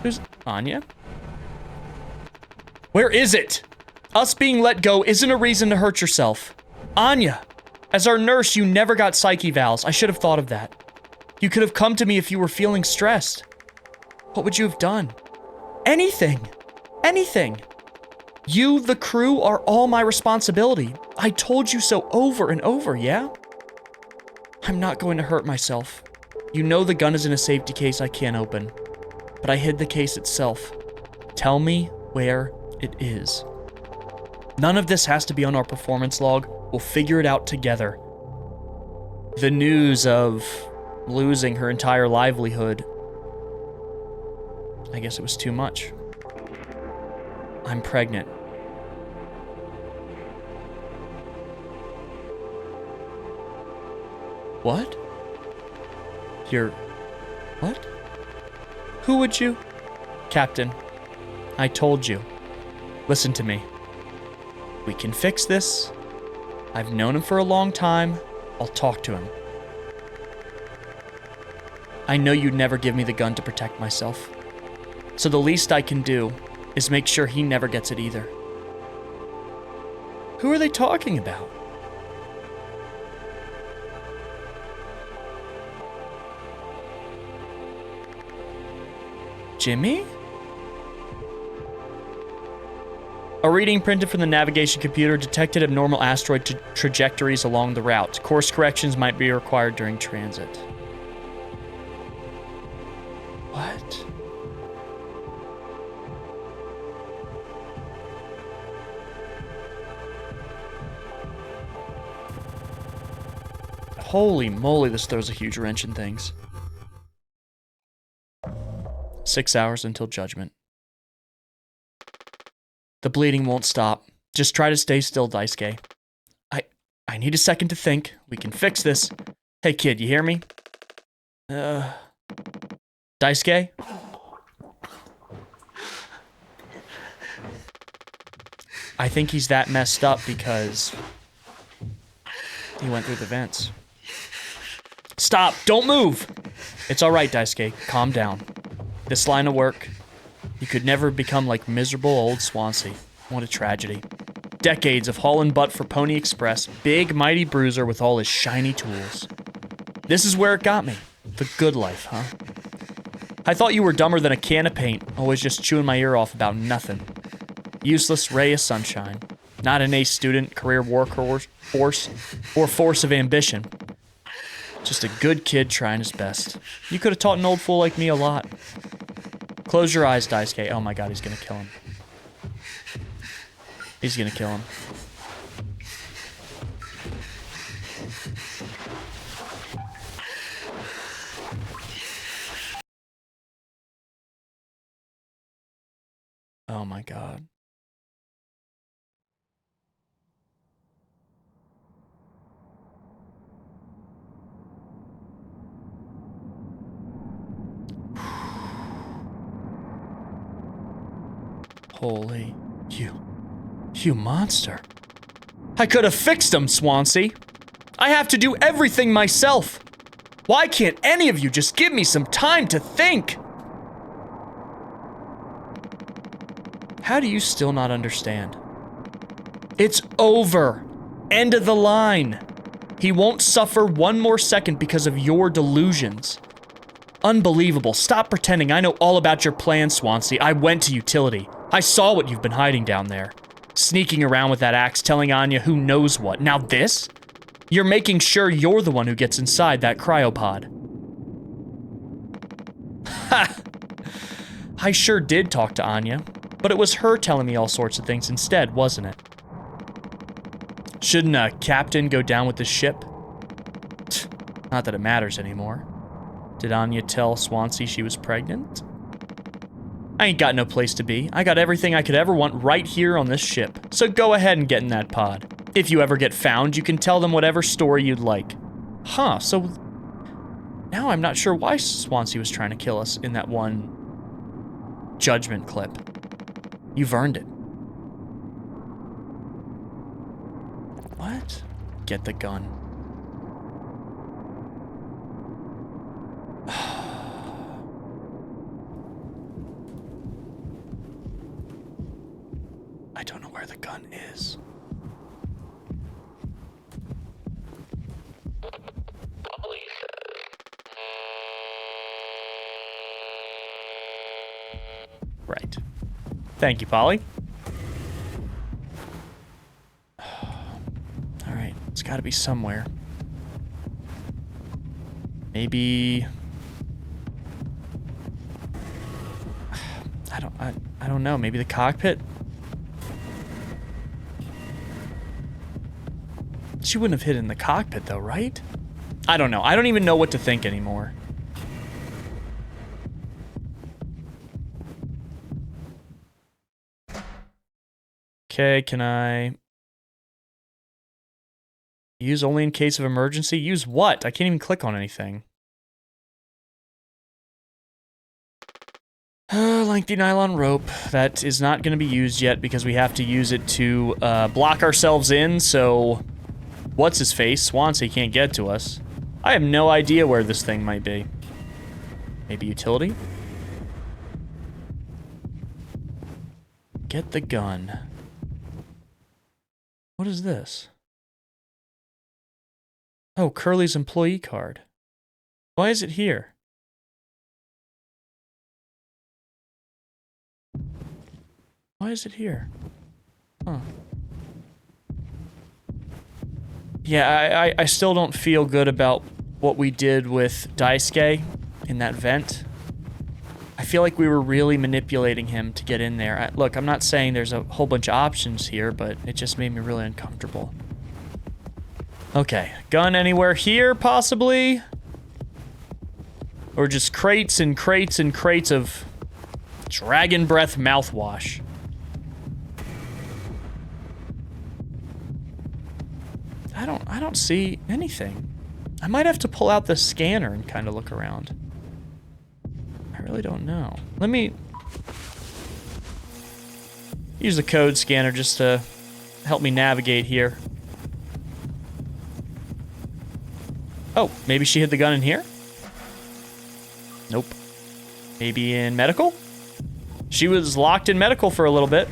There's Anya. Where is it? Us being let go isn't a reason to hurt yourself. Anya, as our nurse, you never got psych evals. I should have thought of that. You could have come to me if you were feeling stressed. What would you have done? Anything. Anything. You, the crew, are all my responsibility. I told you so over and over, yeah? I'm not going to hurt myself. You know the gun is in a safety case I can't open. But I hid the case itself. Tell me where it is. None of this has to be on our performance log. We'll figure it out together. the news of losing her entire livelihood, I guess it was too much. I'm pregnant. What? You're... What? Who would you... Captain, I told you. Listen to me. We can fix this. I've known him for a long time. I'll talk to him. I know you'd never give me the gun to protect myself. So the least I can do is make sure he never gets it either. Who are they talking about? Jimmy? A reading printed from the navigation computer detected abnormal asteroid trajectories along the route. Course corrections might be required during transit. What? Holy moly, this throws a huge wrench in things. 6 hours until judgment. The bleeding won't stop. Just try to stay still, Daisuke. I need a second to think. We can fix this. Hey kid, you hear me? Daisuke? I think he's that messed up because he went through the vents. Stop! Don't move! It's alright, Daisuke. Calm down. This line of work, you could never become like miserable old Swansea. What a tragedy. Decades of hauling butt for Pony Express, big mighty bruiser with all his shiny tools. This is where it got me. The good life, huh? I thought you were dumber than a can of paint, always just chewing my ear off about nothing. Useless ray of sunshine. Not an ace student, career workhorse, or force of ambition. Just a good kid trying his best. You could have taught an old fool like me a lot. Close your eyes, Daisuke. Oh my god, he's gonna kill him. He's gonna kill him. Oh my god. Holy, you monster. I could have fixed him, Swansea. I have to do everything myself. Why can't any of you just give me some time to think? How do you still not understand? It's over. End of the line. He won't suffer one more second because of your delusions. Unbelievable. Stop pretending I know all about your plan, Swansea. I went to utility. I saw what you've been hiding down there. Sneaking around with that axe, telling Anya who knows what. Now this? You're making sure you're the one who gets inside that cryopod. Ha! I sure did talk to Anya, but it was her telling me all sorts of things instead, wasn't it? Shouldn't a captain go down with the ship? Not that it matters anymore. Did Anya tell Swansea she was pregnant? I ain't got no place to be. I got everything I could ever want right here on this ship. So go ahead and get in that pod. If you ever get found, you can tell them whatever story you'd like. Huh, so... Now I'm not sure why Swansea was trying to kill us in that one... judgment clip. You've earned it. What? Get the gun. I don't know where the gun is. Polly says. Right. Thank you, Polly. Alright, it's gotta be somewhere. Maybe... I don't know, maybe the cockpit? She wouldn't have hid in the cockpit though, right? I don't know. I don't even know what to think anymore. Okay, can I use only in case of emergency? Use what? I can't even click on anything. Lengthy nylon rope. That is not going to be used yet because we have to use it to block ourselves in, so what's his face? Swansea can't get to us. I have no idea where this thing might be. Maybe utility? Get the gun. What is this? Oh, Curly's employee card. Why is it here? Why is it here? Huh. Yeah, I still don't feel good about what we did with Daisuke in that vent. I feel like we were really manipulating him to get in there. Look, I'm not saying there's a whole bunch of options here, but it just made me really uncomfortable. Okay, gun anywhere here, possibly? Or just crates and crates and crates of dragon breath mouthwash. I don't see anything. I might have to pull out the scanner and kind of look around. I really don't know. Let me use the code scanner just to help me navigate here. Oh, maybe she hid the gun in here? Nope. Maybe in medical? She was locked in medical for a little bit.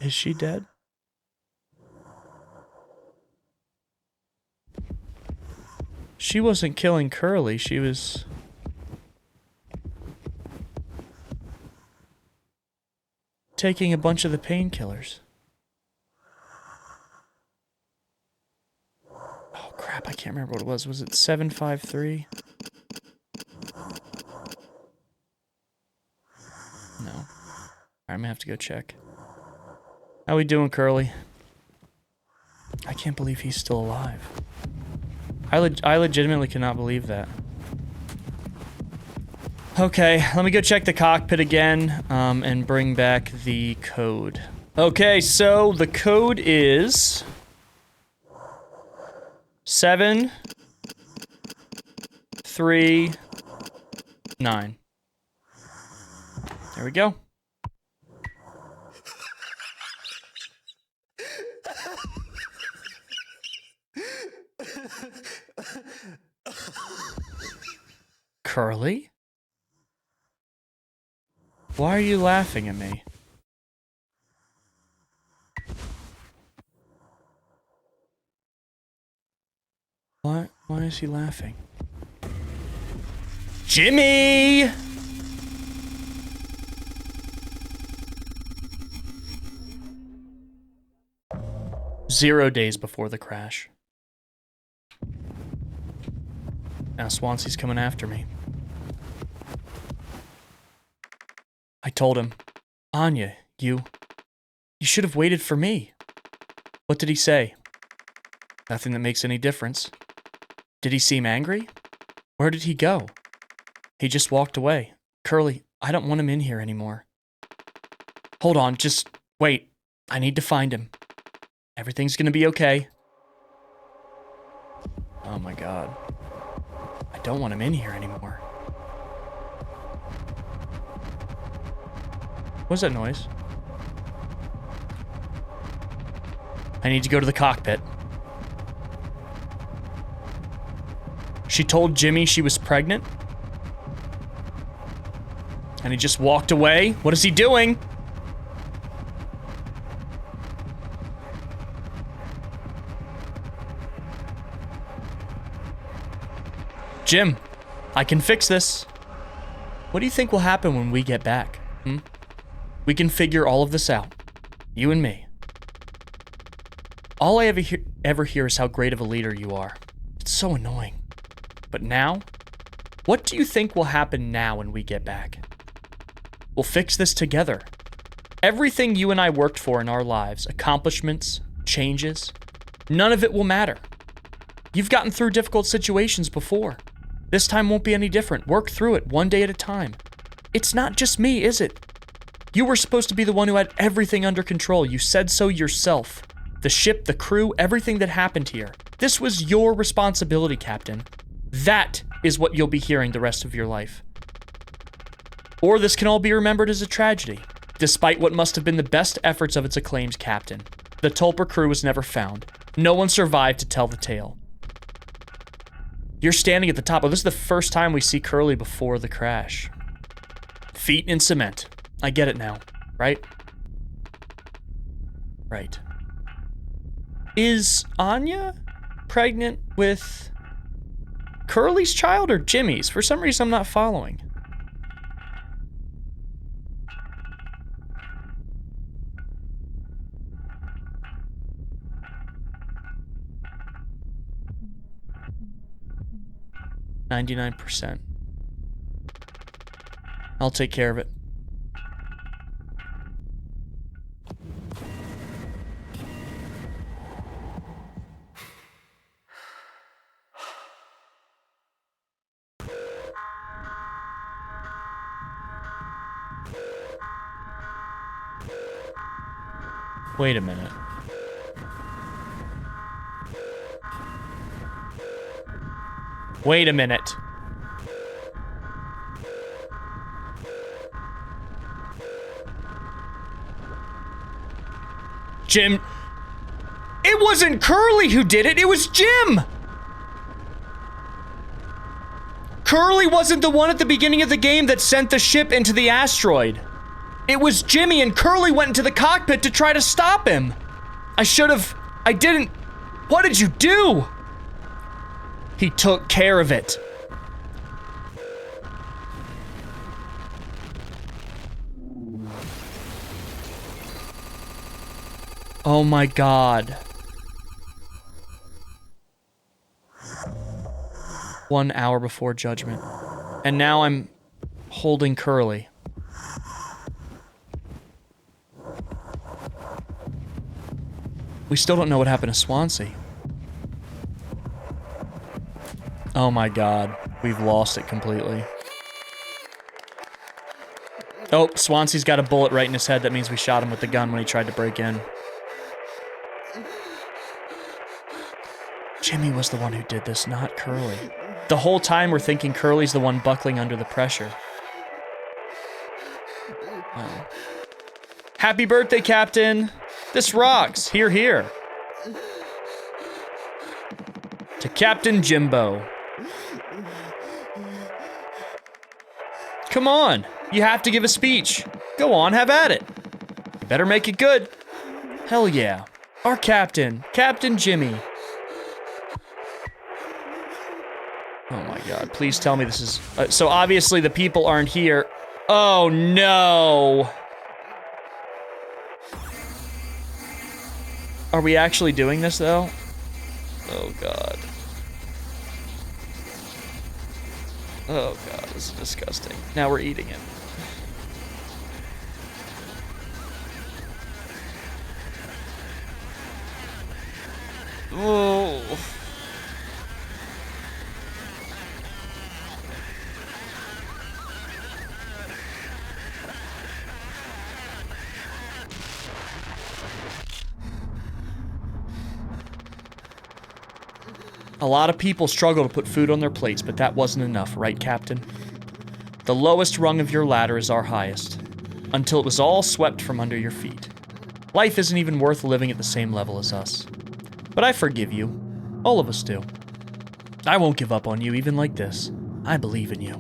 Is she dead? She wasn't killing Curly, she was... taking a bunch of the painkillers. Oh crap, I can't remember what it was. Was it 753? No. Alright, I'm gonna have to go check. How we doing, Curly? I can't believe he's still alive. I legitimately cannot believe that. Okay, let me go check the cockpit again, and bring back the code. Okay, so the code is 739. There we go. Curly? Why are you laughing at me? Why is he laughing? Jimmy! Zero days before the crash. Now Swansea's coming after me. I told him, Anya, you should have waited for me. What did he say? Nothing that makes any difference. Did he seem angry? Where did he go? He just walked away. Curly, I don't want him in here anymore. Hold on, just wait. I need to find him. Everything's gonna be okay. Oh my god. I don't want him in here anymore. What's that noise? I need to go to the cockpit. She told Jimmy she was pregnant? And he just walked away? What is he doing? Jim, I can fix this. What do you think will happen when we get back? We can figure all of this out. You and me. All I ever hear is how great of a leader you are. It's so annoying. But now? What do you think will happen now when we get back? We'll fix this together. Everything you and I worked for in our lives, accomplishments, changes, none of it will matter. You've gotten through difficult situations before. This time won't be any different. Work through it one day at a time. It's not just me, is it? You were supposed to be the one who had everything under control. You said so yourself. The ship, the crew, everything that happened here. This was your responsibility, Captain. That is what you'll be hearing the rest of your life. Or this can all be remembered as a tragedy, despite what must have been the best efforts of its acclaimed captain. The Tulper crew was never found. No one survived to tell the tale. You're standing at the top. Oh, this is the first time we see Curly before the crash. Feet in cement. I get it now, right? Right. Is Anya pregnant with Curly's child or Jimmy's? For some reason, I'm not following. %. I'll take care of it. Wait a minute. Wait a minute. Jim. It wasn't Curly who did it, it was Jim! Curly wasn't the one at the beginning of the game that sent the ship into the asteroid. It was Jimmy, and Curly went into the cockpit to try to stop him. I didn't. What did you do? He took care of it. Oh my God. 1 hour before judgment. And now I'm holding Curly. We still don't know what happened to Swansea. Oh my God. We've lost it completely. Oh, Swansea's got a bullet right in his head. That means we shot him with the gun when he tried to break in. Jimmy was the one who did this, not Curly. The whole time we're thinking Curly's the one buckling under the pressure. Oh. Happy birthday, Captain! This rocks! Hear, hear. To Captain Jimbo. Come on! You have to give a speech. Go on, have at it. You better make it good. Hell yeah. Our captain, Captain Jimmy. Oh my God, please tell me this is... so obviously the people aren't here. Oh no! Are we actually doing this though? Oh God. Oh God, this is disgusting. Now we're eating it. Oh. A lot of people struggle to put food on their plates, but that wasn't enough, right, Captain? The lowest rung of your ladder is our highest, until it was all swept from under your feet. Life isn't even worth living at the same level as us. But I forgive you. All of us do. I won't give up on you even like this. I believe in you.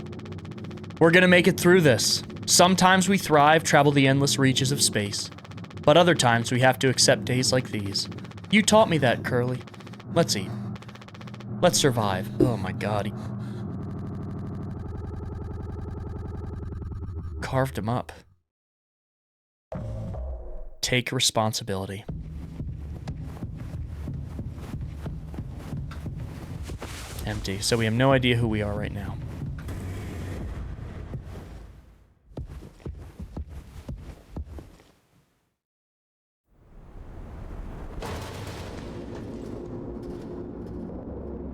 We're gonna make it through this. Sometimes we thrive, travel the endless reaches of space. But other times we have to accept days like these. You taught me that, Curly. Let's eat. Let's survive. Oh my God. He carved him up. Take responsibility. Empty. So we have no idea who we are right now.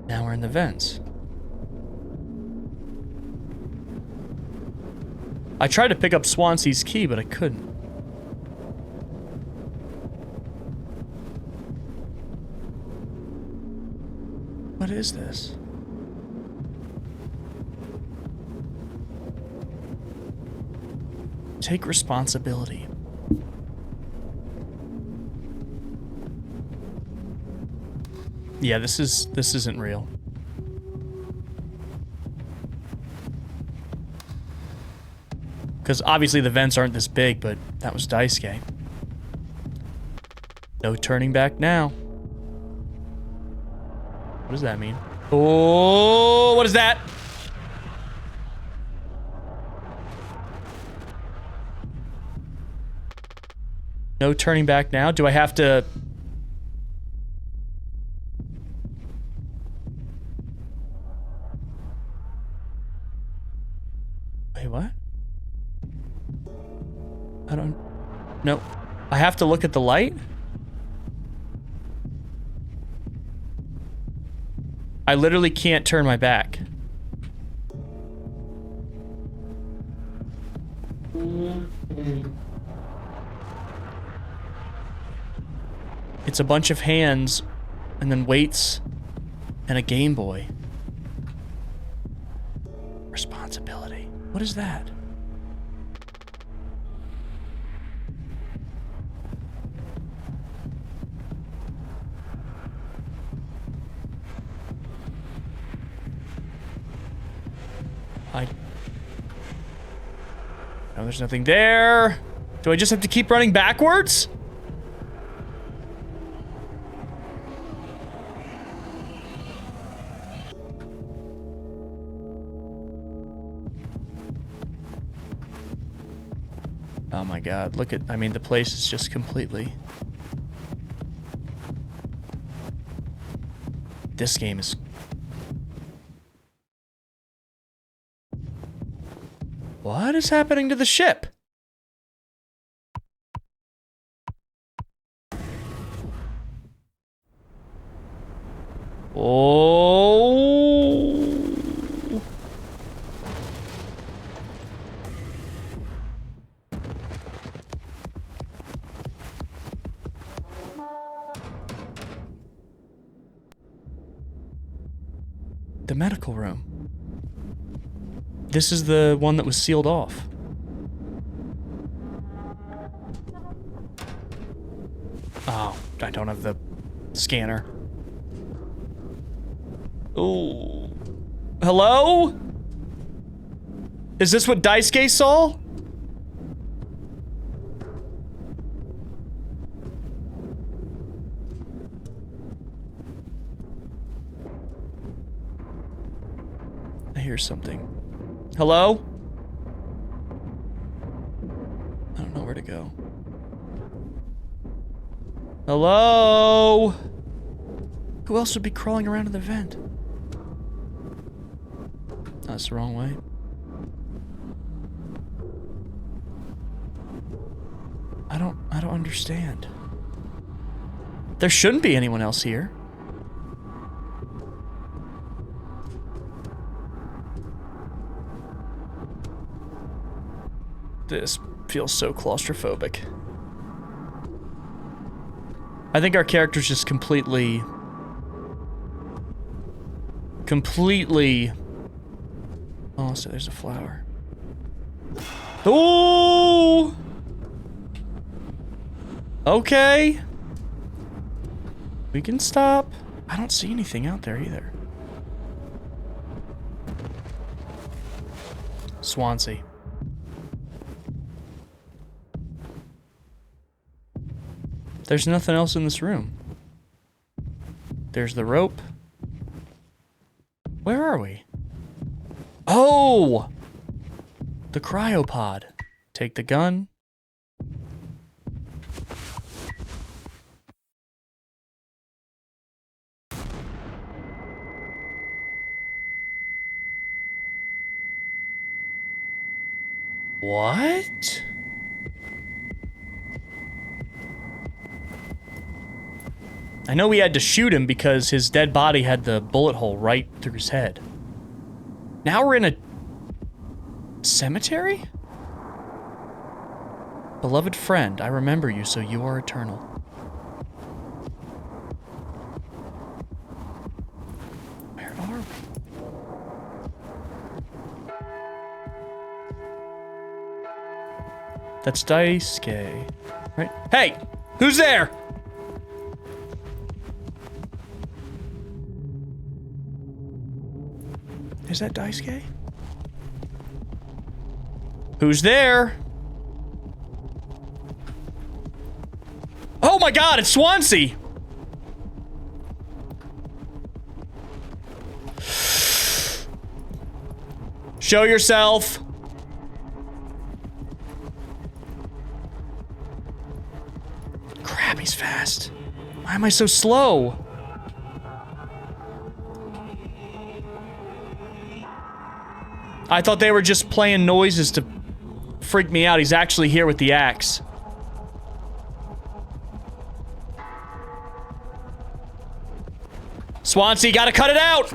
Now we're in the vents. I tried to pick up Swansea's key, but I couldn't. What is this? Take responsibility. Yeah, this isn't real. Because obviously the vents aren't this big, but that was Daisuke. No turning back now. What does that mean? Oh, what is that? No turning back now. Do I have to... Wait, what? I don't... No. I have to look at the light? I literally can't turn my back. It's a bunch of hands, and then weights, and a Game Boy. Responsibility. What is that? No, there's nothing there. Do I just have to keep running backwards? Oh my god, look at, I mean, the place is just completely... This game is... What is happening to the ship? Oh. The medical room. This is the one that was sealed off. Oh, I don't have the scanner. Oh. Hello? Is this what Daisuke saw? I hear something. Hello? I don't know where to go. Hello? Who else would be crawling around in the vent? That's the wrong way. I don't understand. There shouldn't be anyone else here. This feels so claustrophobic. I think our character's just completely... Oh, so there's a flower. Oh! Okay. We can stop. I don't see anything out there either. Swansea. There's nothing else in this room. There's the rope. Where are we? Oh! The cryopod. Take the gun. What? I know we had to shoot him because his dead body had the bullet hole right through his head. Now we're in a cemetery? Beloved friend, I remember you, so you are eternal. Where are we? That's Daisuke, right? Hey! Who's there? Is that Daisuke? Who's there? Oh my god, it's Swansea! Show yourself! Crap, he's fast. Why am I so slow? I thought they were just playing noises to freak me out. He's actually here with the axe. Swansea, gotta cut it out!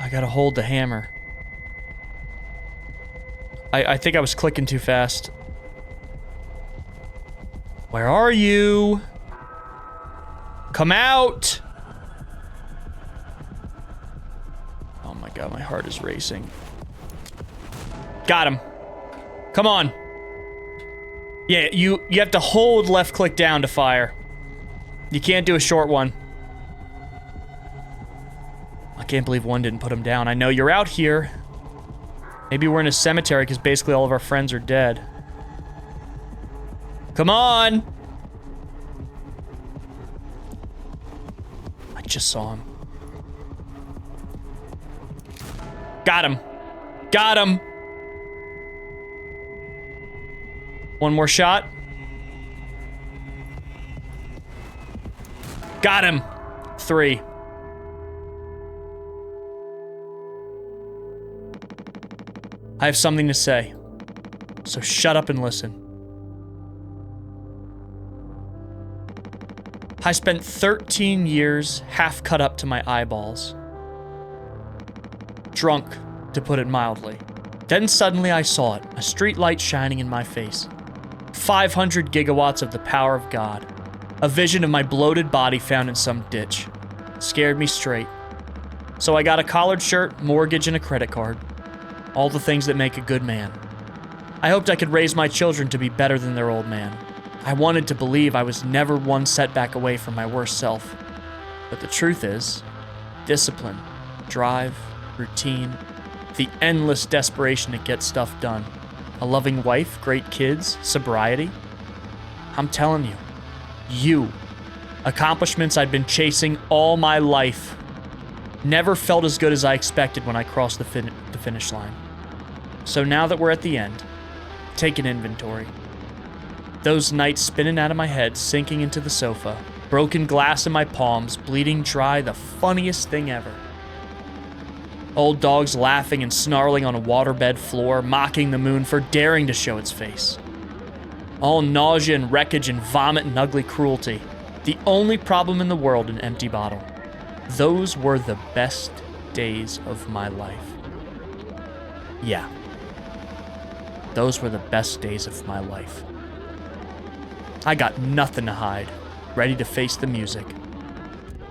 I gotta hold the hammer. I think I was clicking too fast. Where are you? Come out! Oh my god, my heart is racing. Got him. Come on. Yeah, you have to hold left click down to fire. You can't do a short one. I can't believe one didn't put him down. I know you're out here. Maybe we're in a cemetery because basically all of our friends are dead. Come on! I just saw him. Got him. Got him. One more shot. Got him. 3. I have something to say, so shut up and listen. I spent 13 years half cut up to my eyeballs. Drunk, to put it mildly. Then suddenly I saw it, a street light shining in my face. 500 gigawatts of the power of God. A vision of my bloated body found in some ditch. It scared me straight. So I got a collared shirt, mortgage, and a credit card. All the things that make a good man. I hoped I could raise my children to be better than their old man. I wanted to believe I was never one setback away from my worst self. But the truth is, discipline, drive, routine, the endless desperation to get stuff done. A loving wife, great kids, sobriety. I'm telling you, accomplishments I'd been chasing all my life, never felt as good as I expected when I crossed the finish line. So now that we're at the end, take an inventory. Those nights spinning out of my head, sinking into the sofa, broken glass in my palms, bleeding dry, the funniest thing ever. Old dogs laughing and snarling on a waterbed floor, mocking the moon for daring to show its face. All nausea and wreckage and vomit and ugly cruelty. The only problem in the world, an empty bottle. Those were the best days of my life. Yeah. Those were the best days of my life. I got nothing to hide, ready to face the music.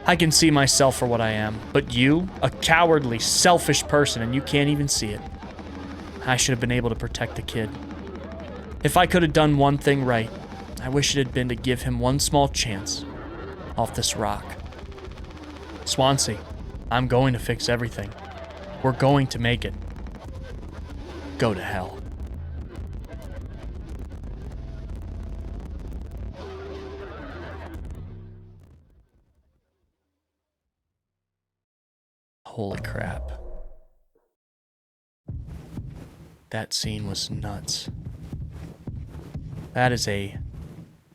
I can see myself for what I am, but you, a cowardly, selfish person, and you can't even see it. I should have been able to protect the kid. If I could have done one thing right, I wish it had been to give him one small chance off this rock. Swansea, I'm going to fix everything. We're going to make it. Go to hell. Holy crap. That scene was nuts. That is a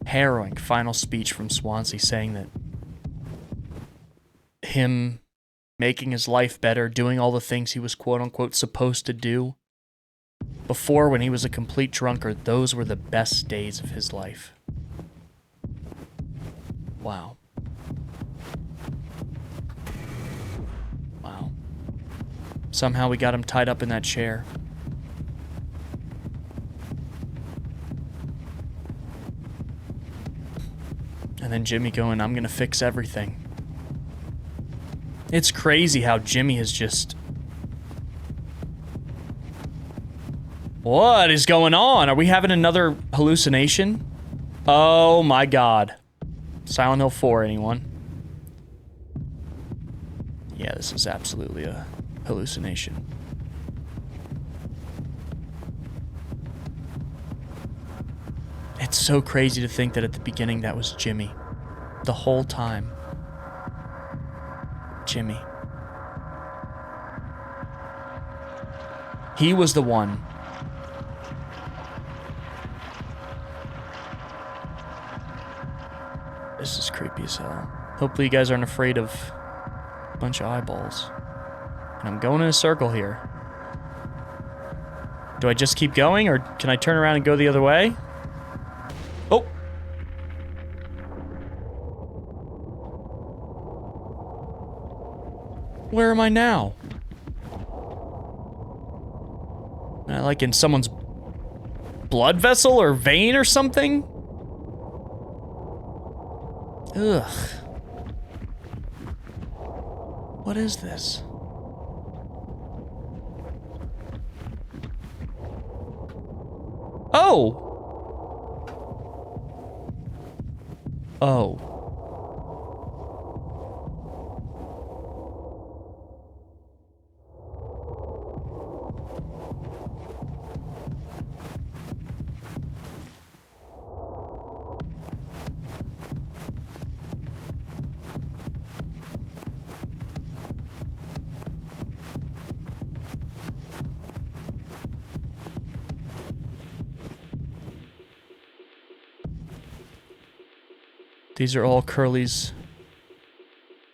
harrowing final speech from Swansea saying that him making his life better, doing all the things he was quote-unquote supposed to do. Before, when he was a complete drunkard, those were the best days of his life. Wow. Wow. Somehow we got him tied up in that chair. And then Jimmy going, I'm gonna fix everything. It's crazy how Jimmy has just... What is going on? Are we having another hallucination? Oh my god. Silent Hill 4, anyone? Yeah, this is absolutely a hallucination. It's so crazy to think that at the beginning that was Jimmy. The whole time. Jimmy. He was the one. This is creepy as hell. Hopefully you guys aren't afraid of a bunch of eyeballs. And I'm going in a circle here. Do I just keep going, or can I turn around and go the other way? Oh! Where am I now? Am I like in someone's blood vessel or vein or something? Ugh. What is this? Oh! Oh. These are all Curly's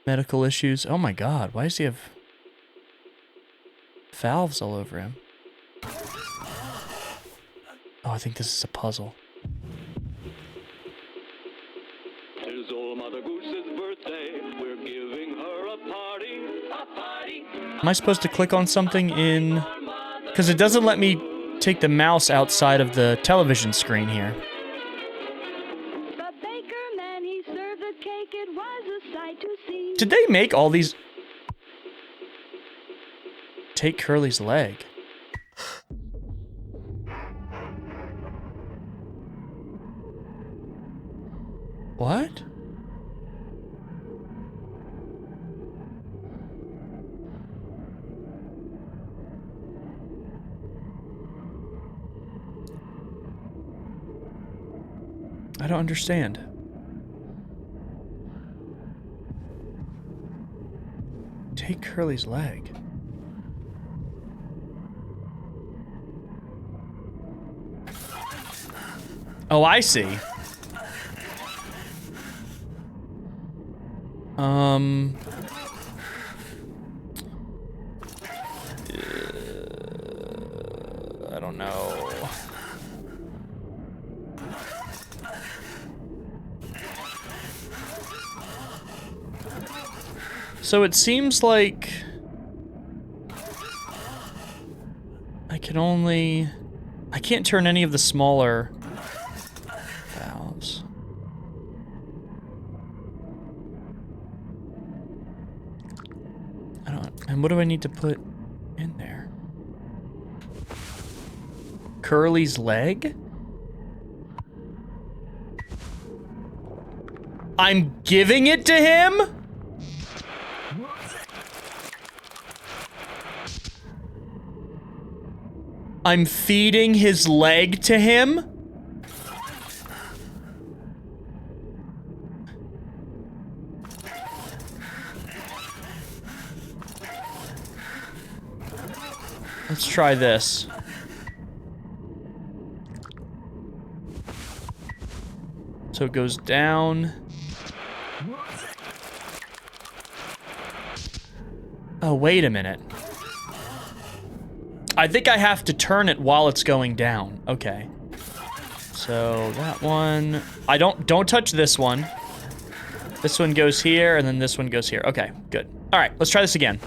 medical issues. Oh my god, why does he have valves all over him? Oh, I think this is a puzzle. It's old Mother Goose's birthday. We're giving her a party. A party. Am I supposed to click on something in... Because it doesn't let me take the mouse outside of the television screen here. Did they make all these... Take Curly's leg. What? I don't understand. Take Curly's leg. Oh, I see. I don't know. So it seems like I can't turn any of the smaller valves. And what do I need to put in there? Curly's leg? I'm giving it to him? I'm feeding his leg to him? Let's try this. So it goes down. Oh, wait a minute. I think I have to turn it while it's going down. Okay. So that one, don't touch this one. This one goes here, and then this one goes here. Okay, good. All right, let's try this again.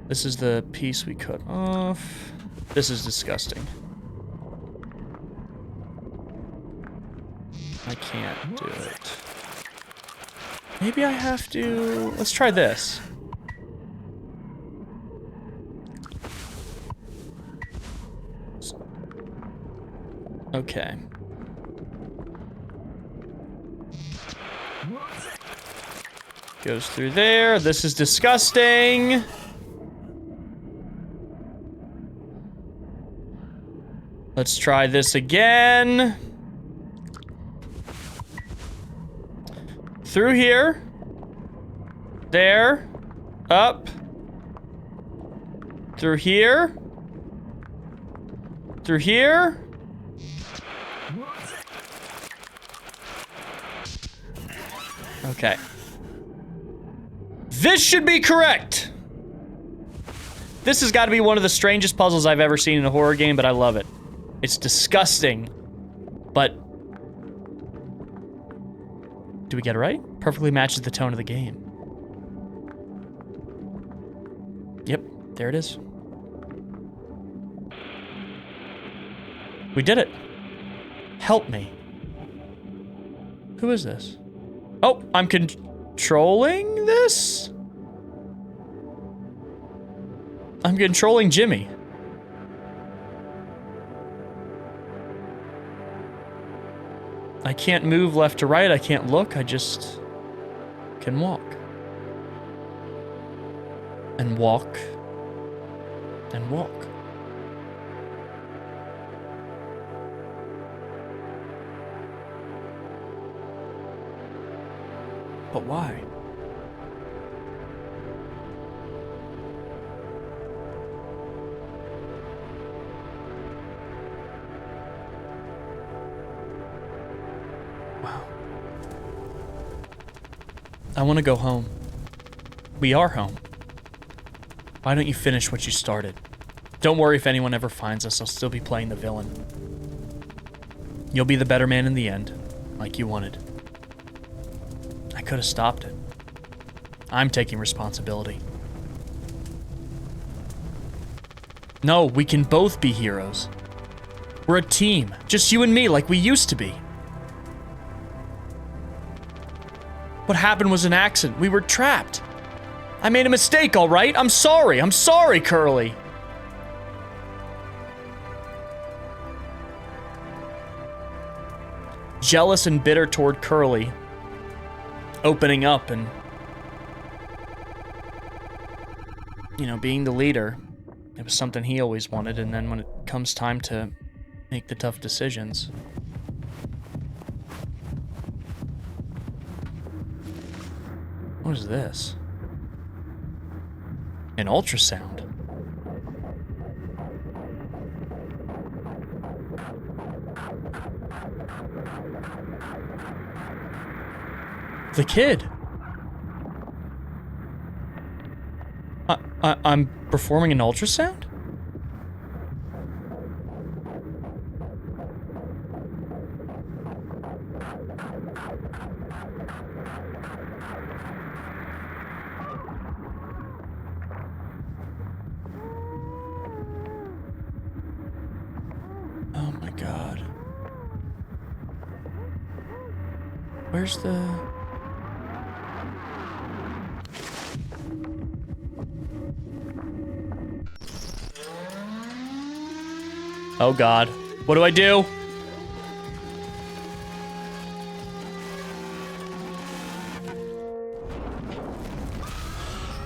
This is the piece we cut off. This is disgusting. I can't do it. Maybe I have to, let's try this. Okay. Goes through there. This is disgusting. Let's try this again. Through here. There. Up. Through here. Through here. Okay. This should be correct. This has got to be one of the strangest puzzles I've ever seen in a horror game, but I love it. It's disgusting, but do we get it right? Perfectly matches the tone of the game. Yep, there it is. We did it. Help me. Who is this? Oh, I'm controlling this? I'm controlling Jimmy. I can't move left to right, I can't look, I just can walk. And walk. And walk. But why? Wow. I want to go home. We are home. Why don't you finish what you started? Don't worry if anyone ever finds us, I'll still be playing the villain. You'll be the better man in the end, like you wanted. I could have stopped it. I'm taking responsibility. No, we can both be heroes. We're a team, just you and me like we used to be. What happened was an accident. We were trapped. I made a mistake, all right? I'm sorry, Curly. Jealous and bitter toward Curly. Opening up and, you know, being the leader. It was something he always wanted, and then when it comes time to make the tough decisions. What is this? An ultrasound. The kid. I'm performing an ultrasound? Oh my God. Where's the... Oh God, what do I do?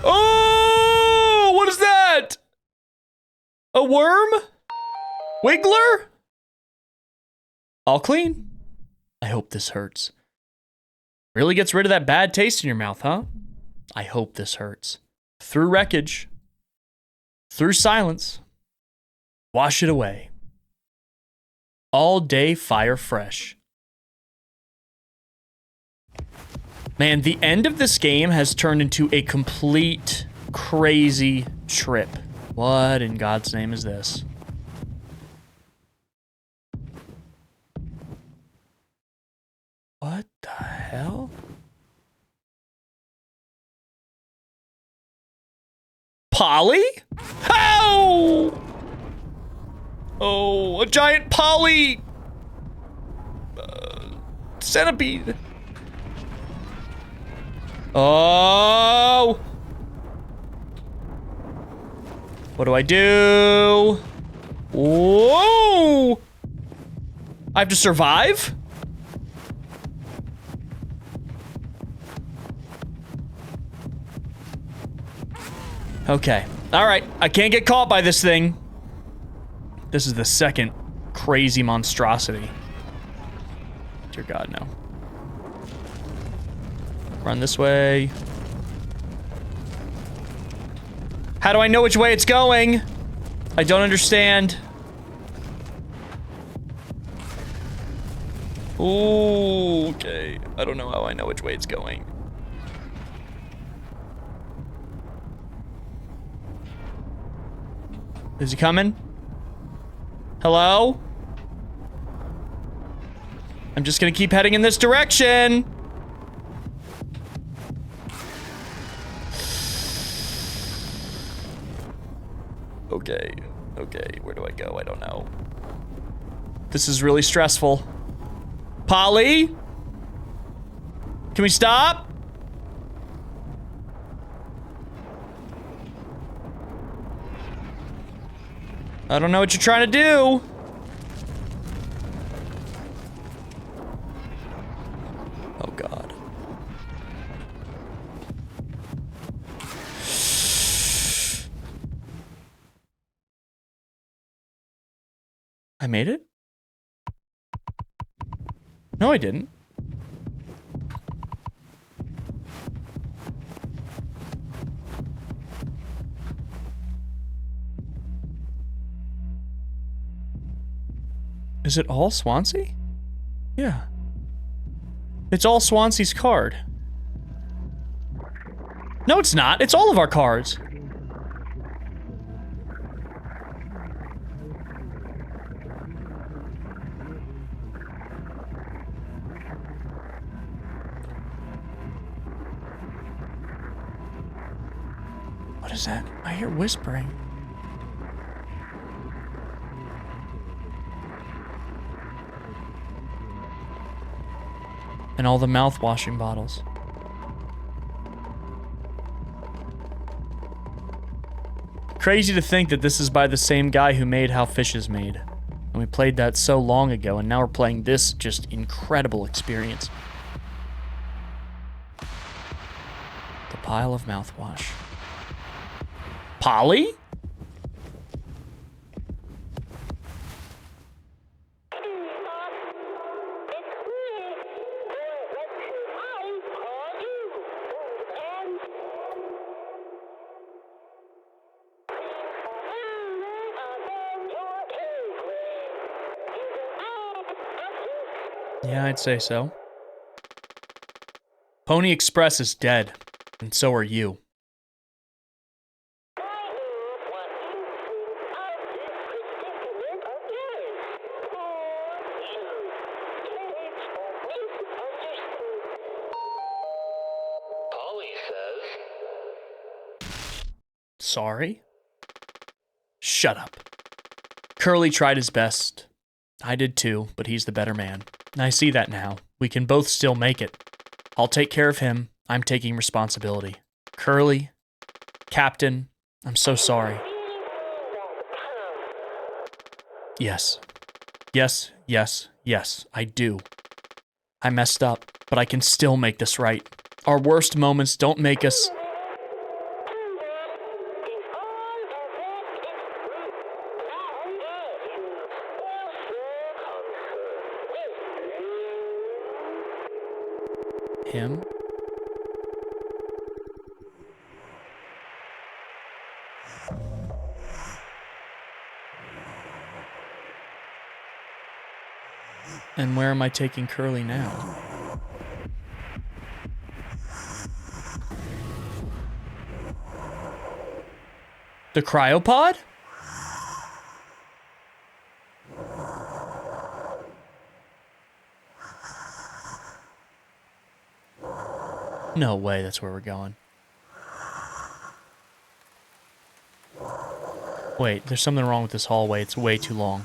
Oh, what is that? A worm? Wiggler? All clean. I hope this hurts. Really gets rid of that bad taste in your mouth, huh? I hope this hurts. Through wreckage. Through silence. Wash it away. All day fire fresh. Man, the end of this game has turned into a complete crazy trip. What in God's name is this? What the hell? Polly? How? Oh, a giant Polly! Centipede. Oh! What do I do? Whoa! I have to survive? Okay. Alright. I can't get caught by this thing. This is the second crazy monstrosity. Dear God, no. Run this way. How do I know which way it's going? I don't understand. Ooh, okay. I don't know how I know which way it's going. Is he coming? Hello? I'm just gonna keep heading in this direction. Okay, okay, where do I go? I don't know. This is really stressful. Polly? Can we stop? I don't know what you're trying to do. Oh, God. I made it? No, I didn't. Is it all Swansea? Yeah. It's all Swansea's card. No, it's not. It's all of our cards. What is that? I hear whispering. And all the mouthwashing bottles. Crazy to think that this is by the same guy who made How Fish Is Made. And we played that so long ago, and now we're playing this just incredible experience. The pile of mouthwash. Polly? Yeah, I'd say so. Pony Express is dead, and so are you. Polly says, Sorry? Shut up. Curly tried his best. I did too, but he's the better man. I see that now. We can both still make it. I'll take care of him. I'm taking responsibility. Curly, Captain, I'm so sorry. Yes. Yes, yes, yes, I do. I messed up, but I can still make this right. Our worst moments don't make us... Him? And where am I taking Curly now? The cryopod? No way that's where we're going. Wait, there's something wrong with this hallway. It's way too long.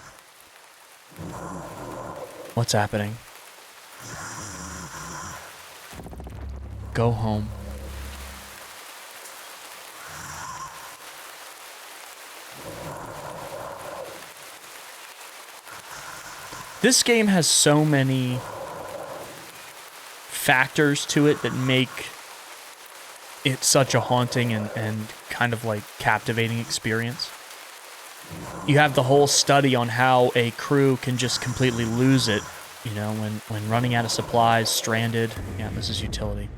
What's happening? Go home. This game has so many factors to it that make it such a haunting and kind of like captivating experience. You have the whole study on how a crew can just completely lose it, you know, when running out of supplies, stranded. Yeah, this is utility.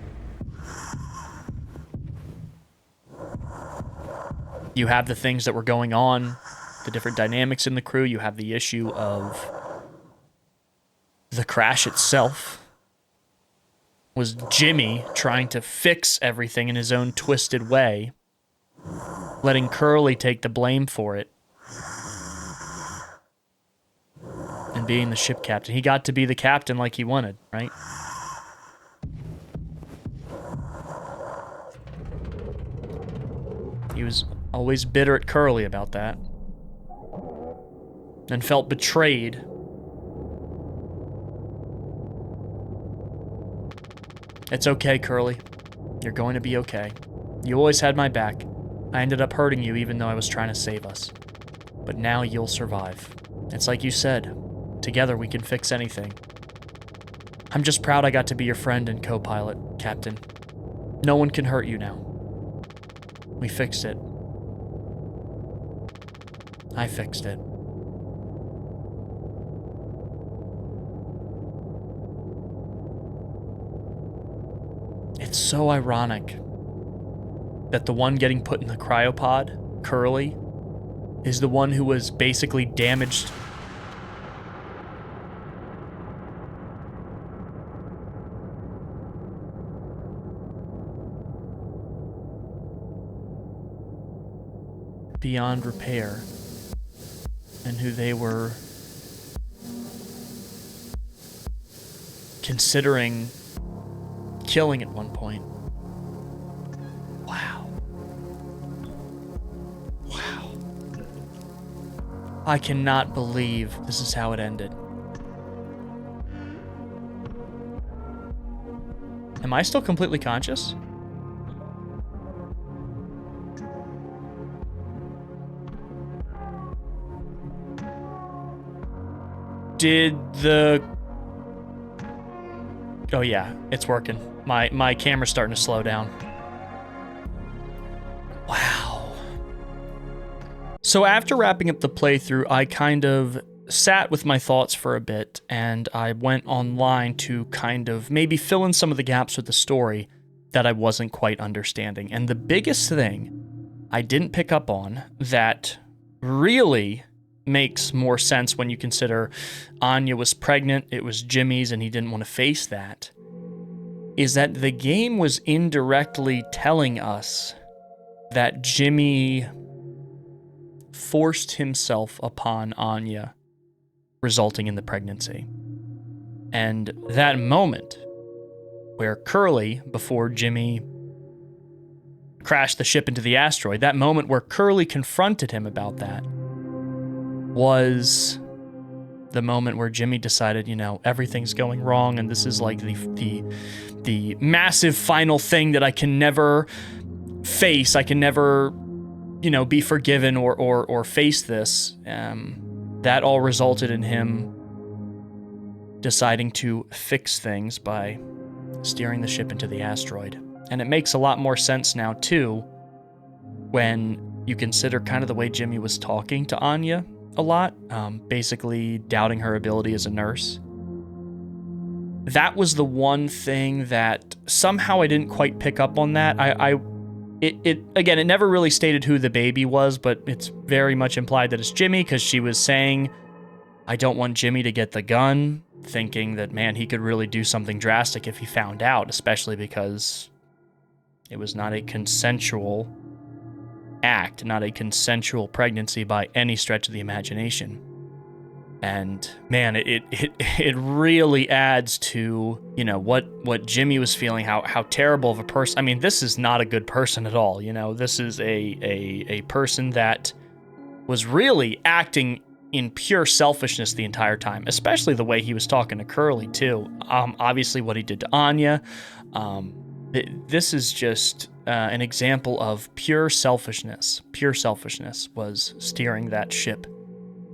You have the things that were going on, the different dynamics in the crew. You have the issue of the crash itself. Was Jimmy trying to fix everything in his own twisted way, letting Curly take the blame for it, and being the ship captain. He got to be the captain like he wanted, right? He was always bitter at Curly about that, and felt betrayed. It's okay, Curly. You're going to be okay. You always had my back. I ended up hurting you even though I was trying to save us. But now you'll survive. It's like you said. Together we can fix anything. I'm just proud I got to be your friend and co-pilot, Captain. No one can hurt you now. We fixed it. I fixed it. It's so ironic that the one getting put in the cryopod, Curly, is the one who was basically damaged. Beyond repair, and who they were considering killing at one point. Wow. Wow. I cannot believe this is how it ended. Am I still completely conscious? Did the... Oh yeah, it's working. My camera's starting to slow down. Wow. So after wrapping up the playthrough, I kind of sat with my thoughts for a bit, and I went online to kind of maybe fill in some of the gaps with the story that I wasn't quite understanding. And the biggest thing I didn't pick up on that really makes more sense when you consider Anya was pregnant, it was Jimmy's, and he didn't want to face that, is that the game was indirectly telling us that Jimmy forced himself upon Anya, resulting in the pregnancy. And that moment where Curly, before Jimmy crashed the ship into the asteroid, that moment where Curly confronted him about that was the moment where Jimmy decided, you know, everything's going wrong and this is like the massive final thing that I can never face. I can never, you know, be forgiven or face this. That all resulted in him deciding to fix things by steering the ship into the asteroid. And it makes a lot more sense now, too, when you consider kind of the way Jimmy was talking to Anya a lot, basically doubting her ability as a nurse. That was the one thing that somehow I didn't quite pick up on that. Again, it never really stated who the baby was, but it's very much implied that it's Jimmy, because she was saying, I don't want Jimmy to get the gun, thinking that, man, he could really do something drastic if he found out, especially because it was not a consensual act, not a consensual pregnancy by any stretch of the imagination. And man, it really adds to, you know, what Jimmy was feeling, how terrible of a person. I mean, this is not a good person at all, you know. This is a person that was really acting in pure selfishness the entire time, especially the way he was talking to Curly too. Obviously what he did to Anya. This is just an example of pure selfishness. Pure selfishness was steering that ship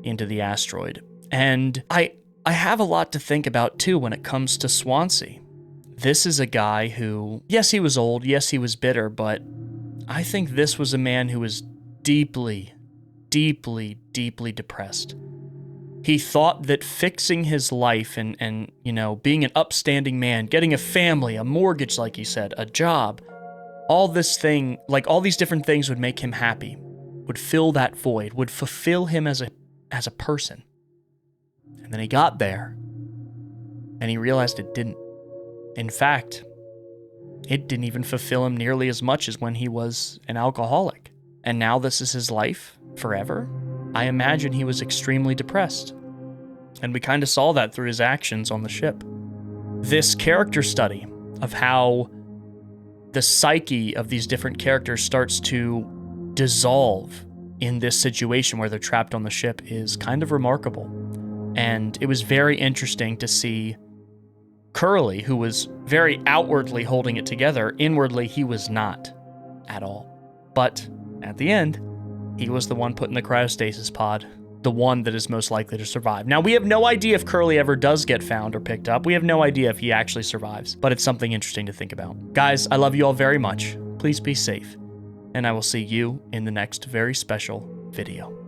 into the asteroid. And I have a lot to think about too when it comes to Swansea. This is a guy who, yes, he was old, yes, he was bitter, but I think this was a man who was deeply, deeply, deeply depressed. He thought that fixing his life and you know, being an upstanding man, getting a family, a mortgage, like he said, a job, all this thing, like all these different things would make him happy, would fill that void, would fulfill him as a person. And then he got there, and he realized it didn't. In fact, it didn't even fulfill him nearly as much as when he was an alcoholic. And now this is his life forever. I imagine he was extremely depressed. And we kind of saw that through his actions on the ship. This character study of how the psyche of these different characters starts to dissolve in this situation where they're trapped on the ship is kind of remarkable. And it was very interesting to see Curly, who was very outwardly holding it together, inwardly he was not at all. But at the end, he was the one put in the cryostasis pod, the one that is most likely to survive. Now, we have no idea if Curly ever does get found or picked up. We have no idea if he actually survives, but it's something interesting to think about. Guys, I love you all very much. Please be safe, and I will see you in the next very special video.